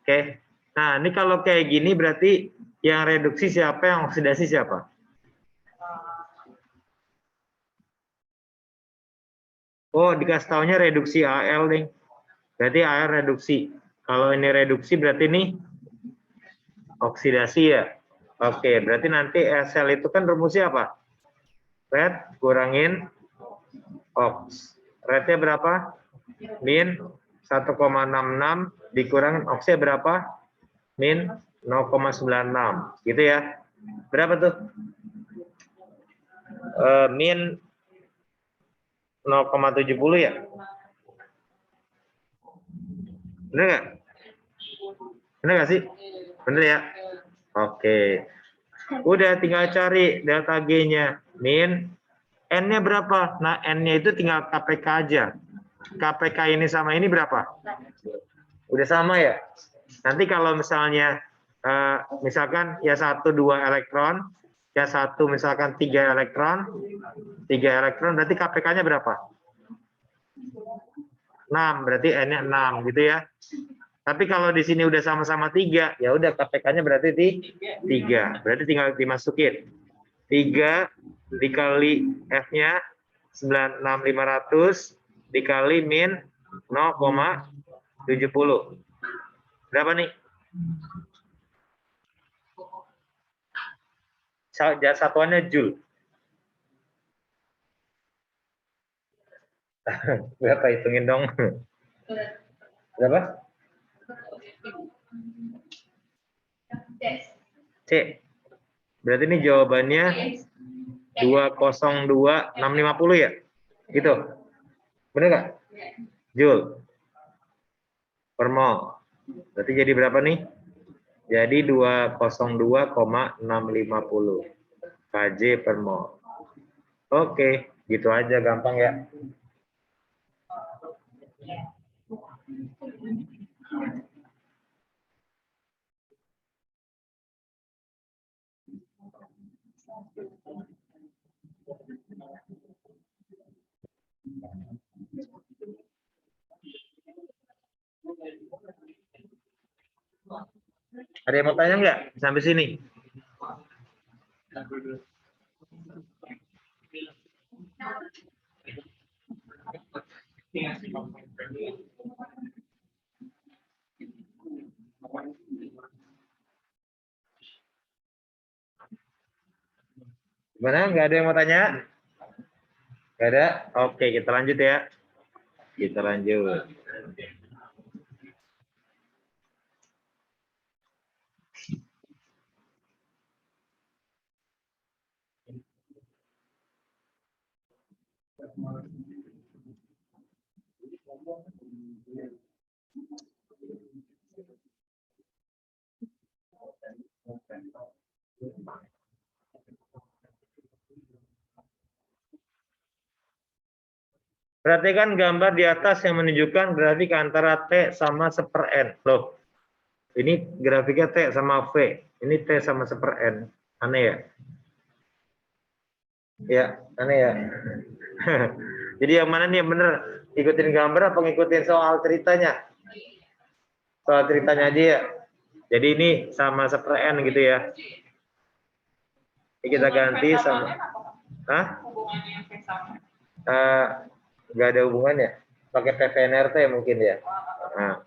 Oke. Nah, ini kalau kayak gini berarti yang reduksi siapa, yang oksidasi siapa? Oh, dikasih taunya reduksi AL nih. Berarti AL reduksi. Kalau ini reduksi berarti ini oksidasi ya. Oke, berarti nanti SL itu kan rumusnya apa? Red kurangin oks. Rednya berapa? Min 1,66 dikurangin oksnya berapa? Min 0,96. Gitu ya. Berapa tuh? Min 0,70 ya? Bener nggak? Bener nggak sih? Bener ya? Oke. Udah tinggal cari delta G-nya. Min. N-nya berapa? Nah, N-nya itu tinggal KPK aja. KPK ini sama ini berapa? Udah sama ya? Nanti kalau misalnya, misalkan ya 1, 2 elektron, K1 misalkan 3 elektron berarti KPK-nya berapa? 6, berarti N-nya 6 gitu ya. Tapi kalau di sini udah sama-sama 3, ya udah KPK-nya berarti di 3. Berarti tinggal dimasukin. 3 dikali F-nya 96.500 dikali min 0,70. Berapa nih? Satuannya Joule. Berapa, hitungin dong. Berapa? C. Berarti ini jawabannya 202.650 ya? Gitu. Bener nggak? Joule per mol. Berarti jadi berapa nih? Jadi 202,650 kJ per mol. Oke, gitu aja, gampang ya. Ada yang mau tanya nggak sampai sini? Gimana? Nggak ada yang mau tanya? Nggak ada? Oke, kita lanjut ya. Kita lanjut. Perhatikan gambar di atas yang menunjukkan grafik antara T sama 1/n. Loh, ini grafiknya T sama V. Ini T sama 1/n. Aneh ya? Ya, aneh ya. Jadi yang mana nih yang bener? Ikutin gambar apa ngikutin soal ceritanya? Soal ceritanya aja ya. Jadi ini sama 1/n gitu ya. Ini kita ganti sama. Hah? Nggak ada hubungannya. Pakai PVNRT mungkin ya. Nah.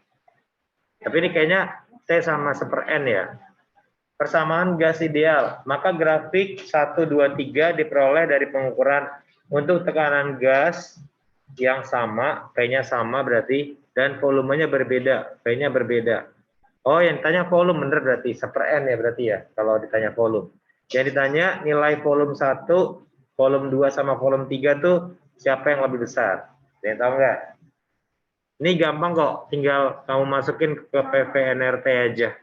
Tapi ini kayaknya T sama 1/n ya. Persamaan gas ideal. Maka grafik 1, 2, 3 diperoleh dari pengukuran untuk tekanan gas yang sama, P-nya sama berarti, dan volumenya berbeda, P-nya berbeda. Oh, yang ditanya volume bener berarti, 1/n ya berarti ya, kalau ditanya volume. Yang ditanya nilai volume 1, volume 2 sama volume 3 tuh siapa yang lebih besar? Ada yang tahu nggak? Ini gampang kok, tinggal kamu masukin ke PVNRT aja.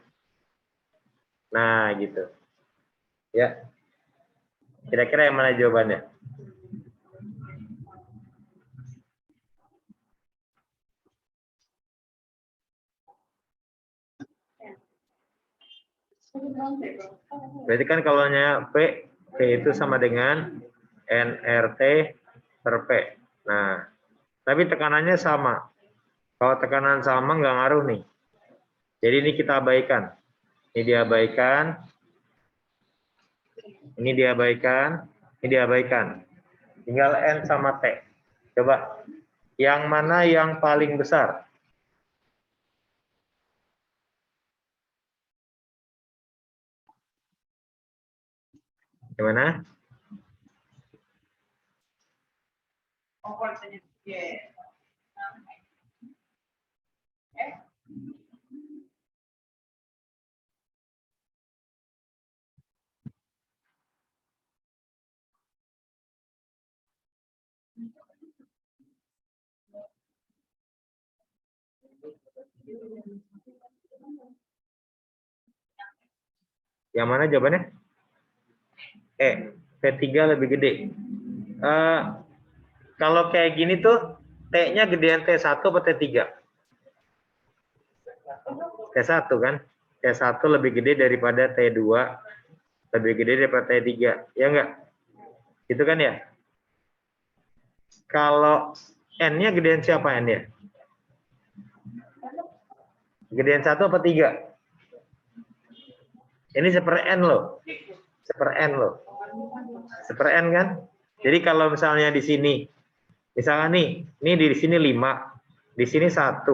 Nah, gitu. Ya. Kira-kira yang mana jawabannya? Berarti kan kalau P itu sama dengan nRT per P. Nah, tapi tekanannya sama. Kalau tekanan sama nggak ngaruh nih. Jadi ini kita abaikan. Ini diabaikan. Ini diabaikan. Ini diabaikan. Tinggal N sama T. Coba. Yang mana yang paling besar? Gimana? Yang mana jawabannya? P3 lebih gede. Kalau kayak gini tuh, T-nya gedean T1 atau T3? T1 kan? T1 lebih gede daripada T2. lebih gede daripada T3. Ya enggak? Gitu kan ya? Kalau N-nya gedean siapa N-nya? Gedean 1 apa 3? Ini seper N loh. Seper N loh. Seper N kan? Jadi kalau misalnya di sini, misalnya nih, ini di sini 5, di sini 1.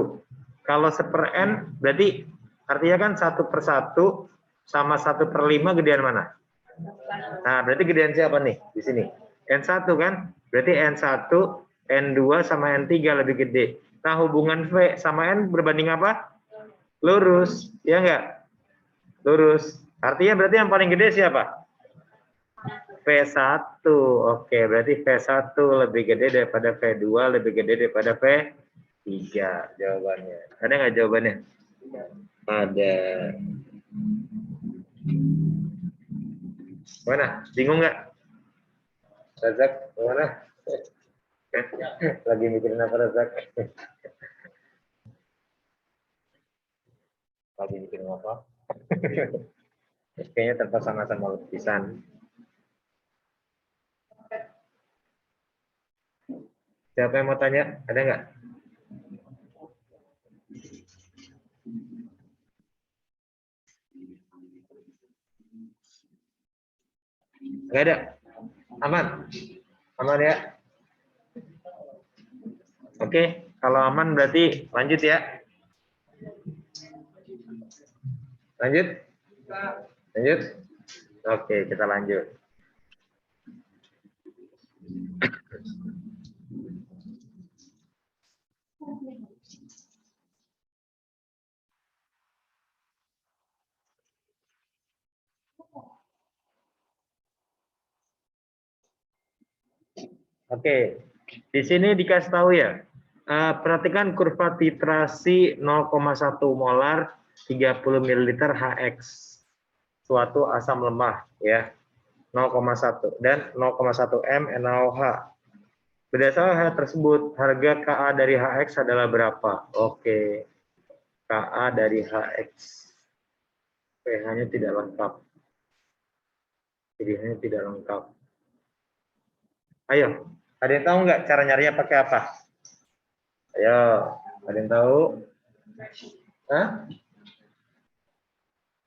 Kalau seper N, berarti artinya kan 1/1 sama 1/5 gedean mana? Nah, berarti gedean siapa nih di sini? N1 kan? Berarti N1, N2 sama N3 lebih gede. Nah, hubungan V sama N berbanding apa? Lurus, ya enggak? Lurus. Artinya berarti yang paling gede siapa? V1. Oke, berarti V1 lebih gede daripada V2, lebih gede daripada V3 jawabannya. Ada nggak jawabannya? Ada. Mana? Bingung nggak? Razak, mana? Lagi mikirin apa Razak? Lagi mikirin apa? Kayaknya terpasang sama lukisan. Siapa yang mau tanya? Ada nggak? Nggak ada? Aman? Aman ya? Oke, kalau aman berarti lanjut ya. Lanjut? Lanjut? Oke, kita lanjut. Oke, di sini dikasih tahu ya. Perhatikan kurva titrasi 0,1 molar 30 ml HX suatu asam lemah ya 0,1 dan 0,1 m NaOH. Berdasarkan hal tersebut, harga Ka dari HX adalah berapa? Oke, Ka dari HX. pH-nya tidak lengkap. Pilihannya tidak lengkap. Ayo, ada yang tahu nggak cara nyarinya pakai apa? Ayo, ada yang tahu? Hah?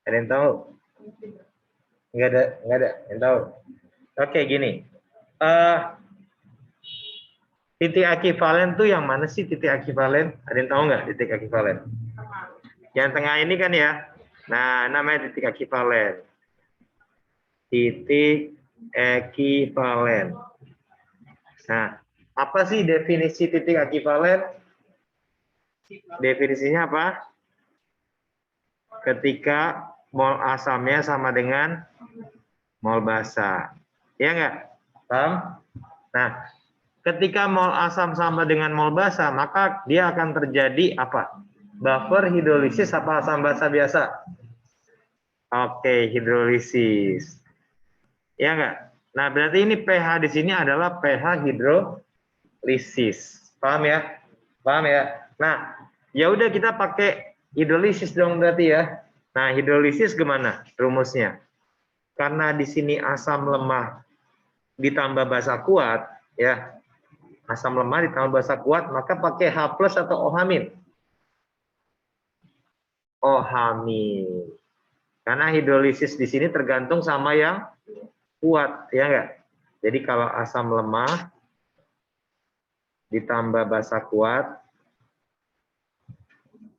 Ada yang tahu? Nggak ada yang tahu. Oke, gini. Titik ekivalen tuh yang mana sih titik ekivalen? Ada yang tahu nggak titik ekivalen? Yang tengah ini kan ya. Nah, namanya titik ekivalen. Titik ekivalen. Nah, apa sih definisi titik ekivalen? Definisinya apa? Ketika mol asamnya sama dengan mol basa. Ya nggak? Paham? Nah, ketika mol asam sama dengan mol basa, maka dia akan terjadi apa? Buffer hidrolisis apa asam basa biasa? Oke, hidrolisis. Ya nggak? Nah, berarti ini pH di sini adalah pH hidrolisis. Paham ya? Paham ya? Nah, ya udah kita pakai hidrolisis dong berarti ya. Nah, hidrolisis gimana rumusnya? Karena di sini asam lemah ditambah basa kuat, ya. Asam lemah ditambah basa kuat, maka pakai H+ atau OH-. OH-. Karena hidrolisis di sini tergantung sama yang kuat, ya enggak? Jadi kalau asam lemah ditambah basa kuat,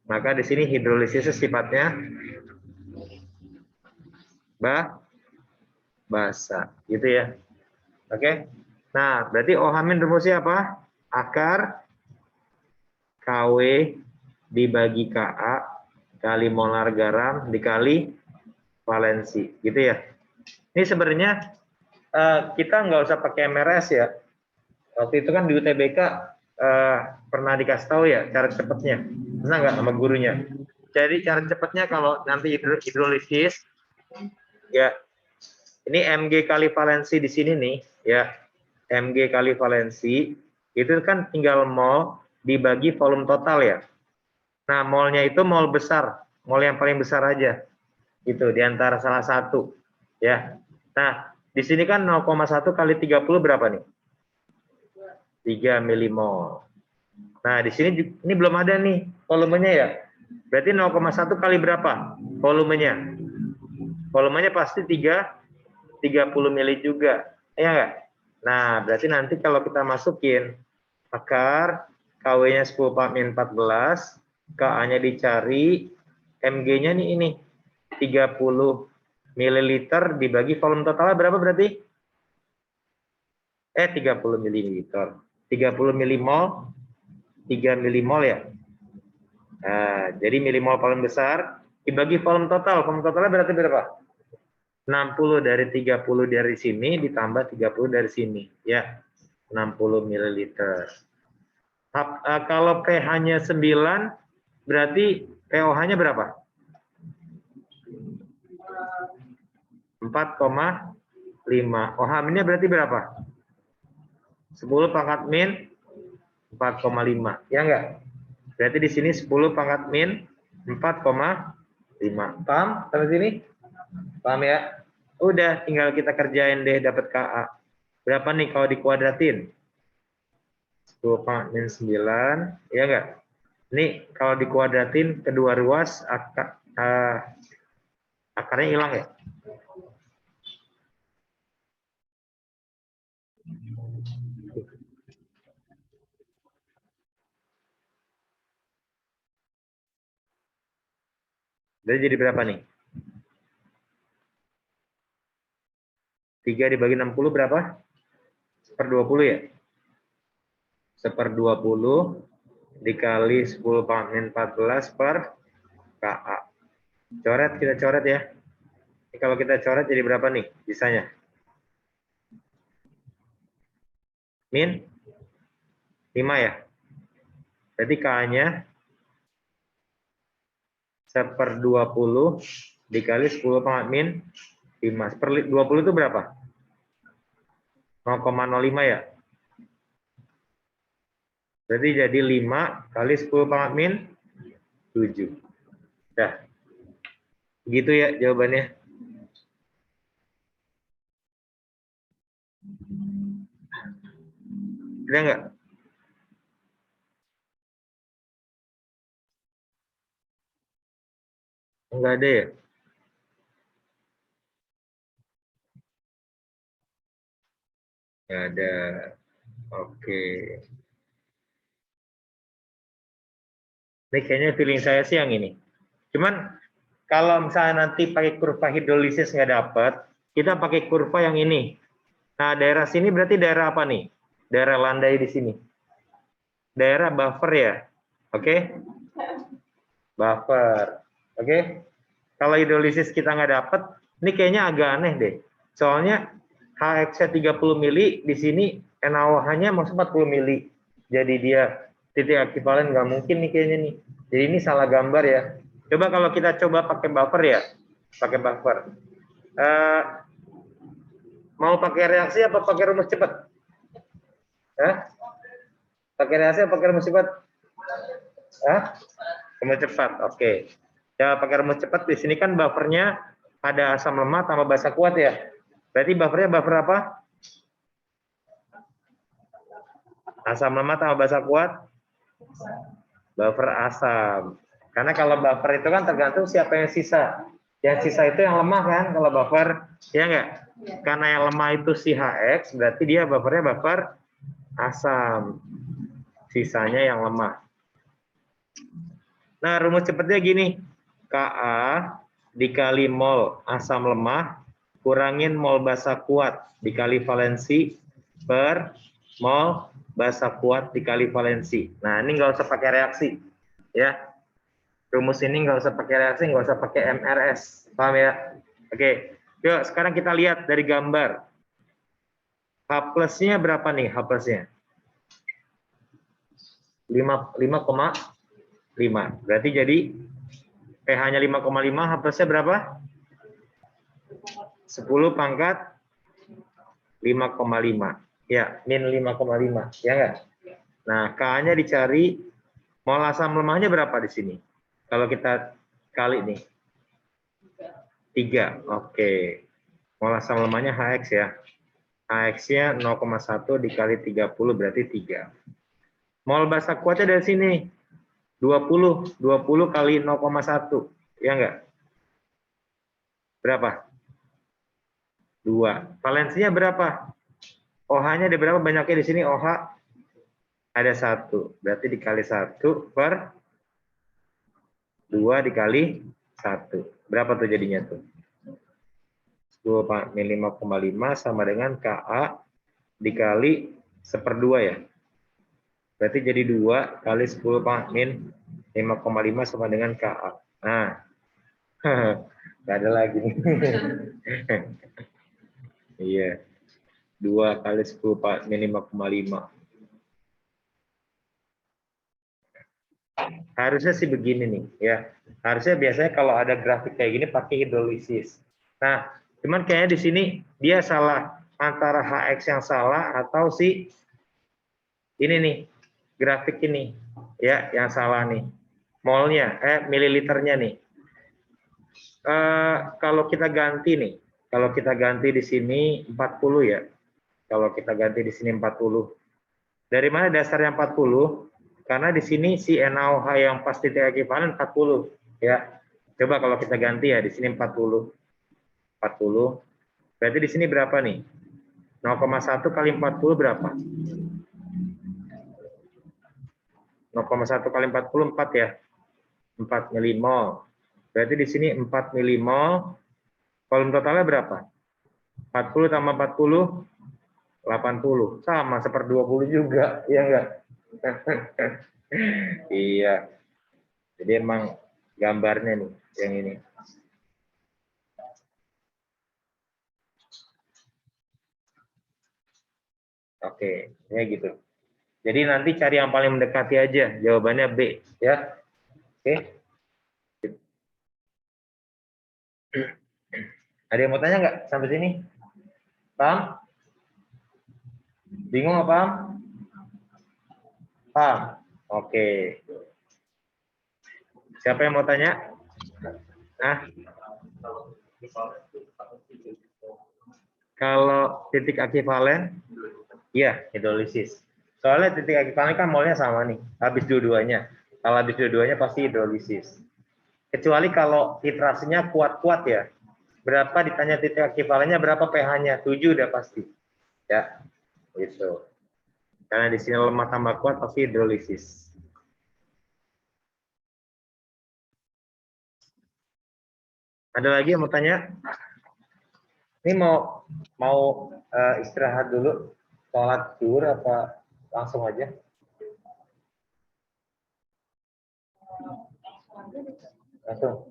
maka di sini hidrolisis sifatnya basa, gitu ya. Oke. Nah, berarti OH- rumusnya apa? Akar KW dibagi Ka kali molar garam dikali valensi, gitu ya. Ini sebenarnya kita nggak usah pakai MRS ya. Waktu itu kan di UTBK pernah dikasih tahu ya cara cepatnya. Pernah nggak sama gurunya? Jadi cara cepatnya kalau nanti hidrolisis, ya ini Mg kali valensi di sini nih, ya Mg kali valensi itu kan tinggal mol dibagi volume total ya. Nah, molnya itu mol besar, mol yang paling besar aja, gitu di antara salah satu, ya. Nah, di sini kan 0,1 kali 30 berapa nih? 3 milimol. Nah, di sini ini belum ada nih volumenya ya. Berarti 0,1 kali berapa volumenya? Volumenya pasti 30 mili juga. Ya enggak? Nah, berarti nanti kalau kita masukin akar KW-nya 10⁻14, KA-nya dicari, MG-nya nih ini 30 ml dibagi volume totalnya berapa berarti? 30 ml. 30 milimol, 3 milimol ya. Nah, jadi milimol paling besar dibagi volume total. Volume totalnya berarti berapa? 60 dari 30 dari sini ditambah 30 dari sini. Ya, 60 ml. Kalau pH-nya 9, berarti pOH-nya berapa? 4,5. OH-nya berarti berapa? 10 pangkat min 4,5. Ya enggak? Berarti di sini 10 pangkat min 4,5. Paham sampai sini? Paham ya? Udah, tinggal kita kerjain deh dapat KA. Berapa nih kalau dikuadratin? 10 pangkat min 9. Ya enggak? Ini kalau dikuadratin kedua ruas akarnya hilang ya? Jadi berapa nih? 3 dibagi 60 berapa? 1/20 ya? 1/20 dikali 10 pangkat min 14 per KA. Coret, kita coret ya. Ini kalau kita coret jadi berapa nih sisanya? Min 5 ya. Berarti KA-nya 1/20 dikali 10 pangkat min 5. 1/20 itu berapa? 0,05 ya. Berarti jadi 5 kali 10 pangkat min 7. Dah. Begitu ya jawabannya. Ada nggak? Nggak ada ya? Nggak ada. Oke. Ini kayaknya feeling saya sih yang ini. Cuman kalau misalnya nanti pakai kurva hidrolisis nggak dapat, kita pakai kurva yang ini. Nah, daerah sini berarti daerah apa nih? Daerah landai di sini. Daerah buffer ya. Oke? Buffer. Oke? Kalau hidrolisis kita nggak dapat, ini kayaknya agak aneh deh. Soalnya HX-nya 30 mili, di sini NaOH-nya masuk 40 mili. Jadi dia titik ekivalen nggak mungkin nih kayaknya nih. Jadi ini salah gambar ya. Coba kalau kita coba pakai buffer ya. Pakai buffer. Mau pakai reaksi apa pakai rumus cepat? Pakai reaksi apa pakai rumus cepat? Rumus cepat, oke. Ya, pakai rumus cepat di sini kan buffernya ada asam lemah tambah basa kuat ya. Berarti buffernya buffer apa? Asam lemah tambah basa kuat? Buffer asam. Karena kalau buffer itu kan tergantung siapa yang sisa. Yang sisa itu yang lemah kan kalau buffer, ya enggak? Karena yang lemah itu si HX, berarti dia buffernya buffer asam. Sisanya yang lemah. Nah, rumus cepatnya gini. Ka dikali mol asam lemah kurangin mol basa kuat dikali valensi per mol basa kuat dikali valensi. Nah, ini nggak usah pakai reaksi. Ya. Rumus ini nggak usah pakai reaksi, nggak usah pakai MRS. Paham ya? Oke. Yuk, sekarang kita lihat dari gambar. H plusnya berapa nih H plusnya? 5,5. Berarti jadi pH-nya 5,5, H plusnya berapa? 10 pangkat 5,5. Ya, min 5,5. Ya enggak? Nah, K-nya dicari, mol asam lemahnya berapa di sini? Kalau kita kali nih. 3. Oke. Mol asam lemaknya HX ya. HX-nya 0,1 dikali 30 berarti 3. Mol basa kuatnya dari sini. 20 kali 0,1. Ya enggak? Berapa? 2. Valensinya berapa? OH-nya ada berapa? Banyaknya di sini OH ada 1. Berarti dikali 1 per 2 dikali 1. Berapa tuh jadinya tuh? 5,5 sama dengan Ka dikali 1/2 ya. Berarti jadi 2 kali 10 min 5,5 sama dengan Ka. Nah, nggak ada lagi. Iya. 2 kali 10 min 5,5. Harusnya sih begini nih ya. Harusnya biasanya kalau ada grafik kayak gini pakai hidrolisis. Nah, cuman kayaknya di sini dia salah, antara HX yang salah atau si ini nih grafik ini ya yang salah nih. Molnya mililiternya nih. Kalau kita ganti nih, kalau kita ganti di sini 40 ya. Kalau kita ganti di sini 40. Dari mana dasarnya 40? Karena di sini si NaOH yang pas titik ekivalen 40 ya. Coba kalau kita ganti ya di sini 40. 40. Berarti di sini berapa nih? 0,1 kali 40 berapa? 0,1 kali 40 4 ya. 4 milimol. Berarti di sini 4 milimol. Volume totalnya berapa? 40 tambah 40 80. Sama 1/20 juga, ya enggak? Iya. Jadi emang gambarnya nih yang ini. Oke, ya gitu. Jadi nanti cari yang paling mendekati aja. Jawabannya B, ya. Oke. Ada yang mau tanya nggak sampai sini? Paham? Bingung apa? Paham? Oke. Siapa yang mau tanya? Nah, kalau titik ekivalen, iya, hidrolisis. Soalnya titik ekivalen kan molnya sama nih, habis dua-duanya. Kalau habis dua-duanya pasti hidrolisis. Kecuali kalau titrasinya kuat-kuat ya. Berapa ditanya titik ekivalennya, berapa pH-nya? 7 udah pasti. Ya, gitu. Karena di sini lemah tambah kuat pasti hidrolisis. Ada lagi yang mau tanya? Ini mau istirahat dulu, sholat zuhur apa langsung aja? Langsung.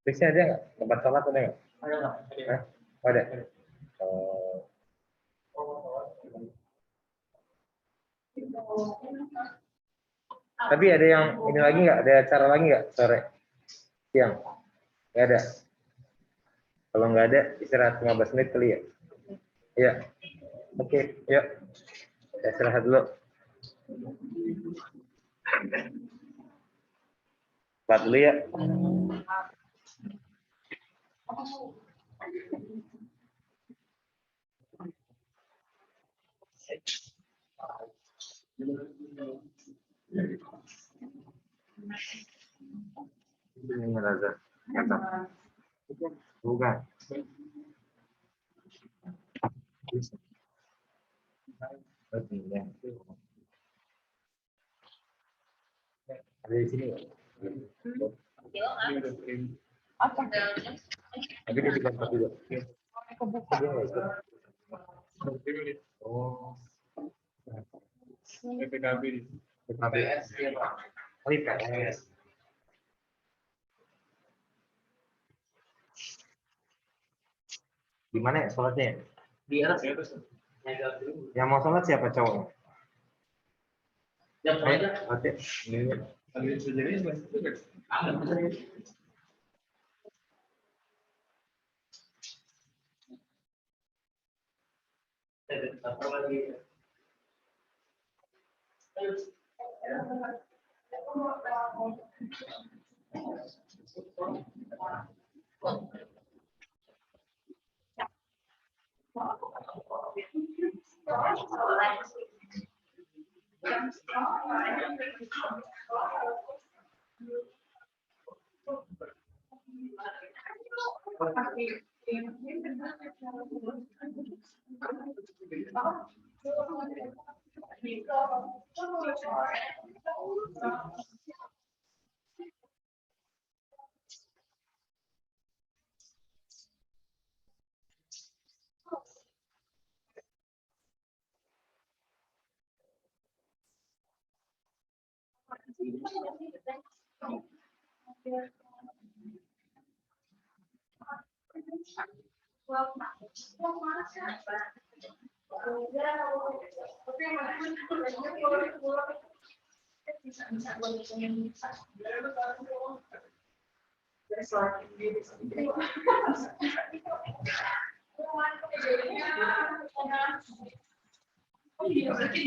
Bisa ada nggak? Tempat sholat ada nggak? Ada. Ada. Oh. Tapi ada yang ini lagi nggak? Ada acara lagi nggak sore? Siang? Nggak ada. Kalau nggak ada, istirahat 15 menit kali ya? Iya. Oke, yuk. Istirahat dulu. Istirahat dulu ya. Ini Raza. Bukan. Ada di sini. Apa? Tapi dia di kantor juga. Oh. PPKB. PKBS. Oh, IPS. Di mana ya sholatnya? Di atas. Yang mau sholat siapa cowok? Ya, oke. Oh iya, berarti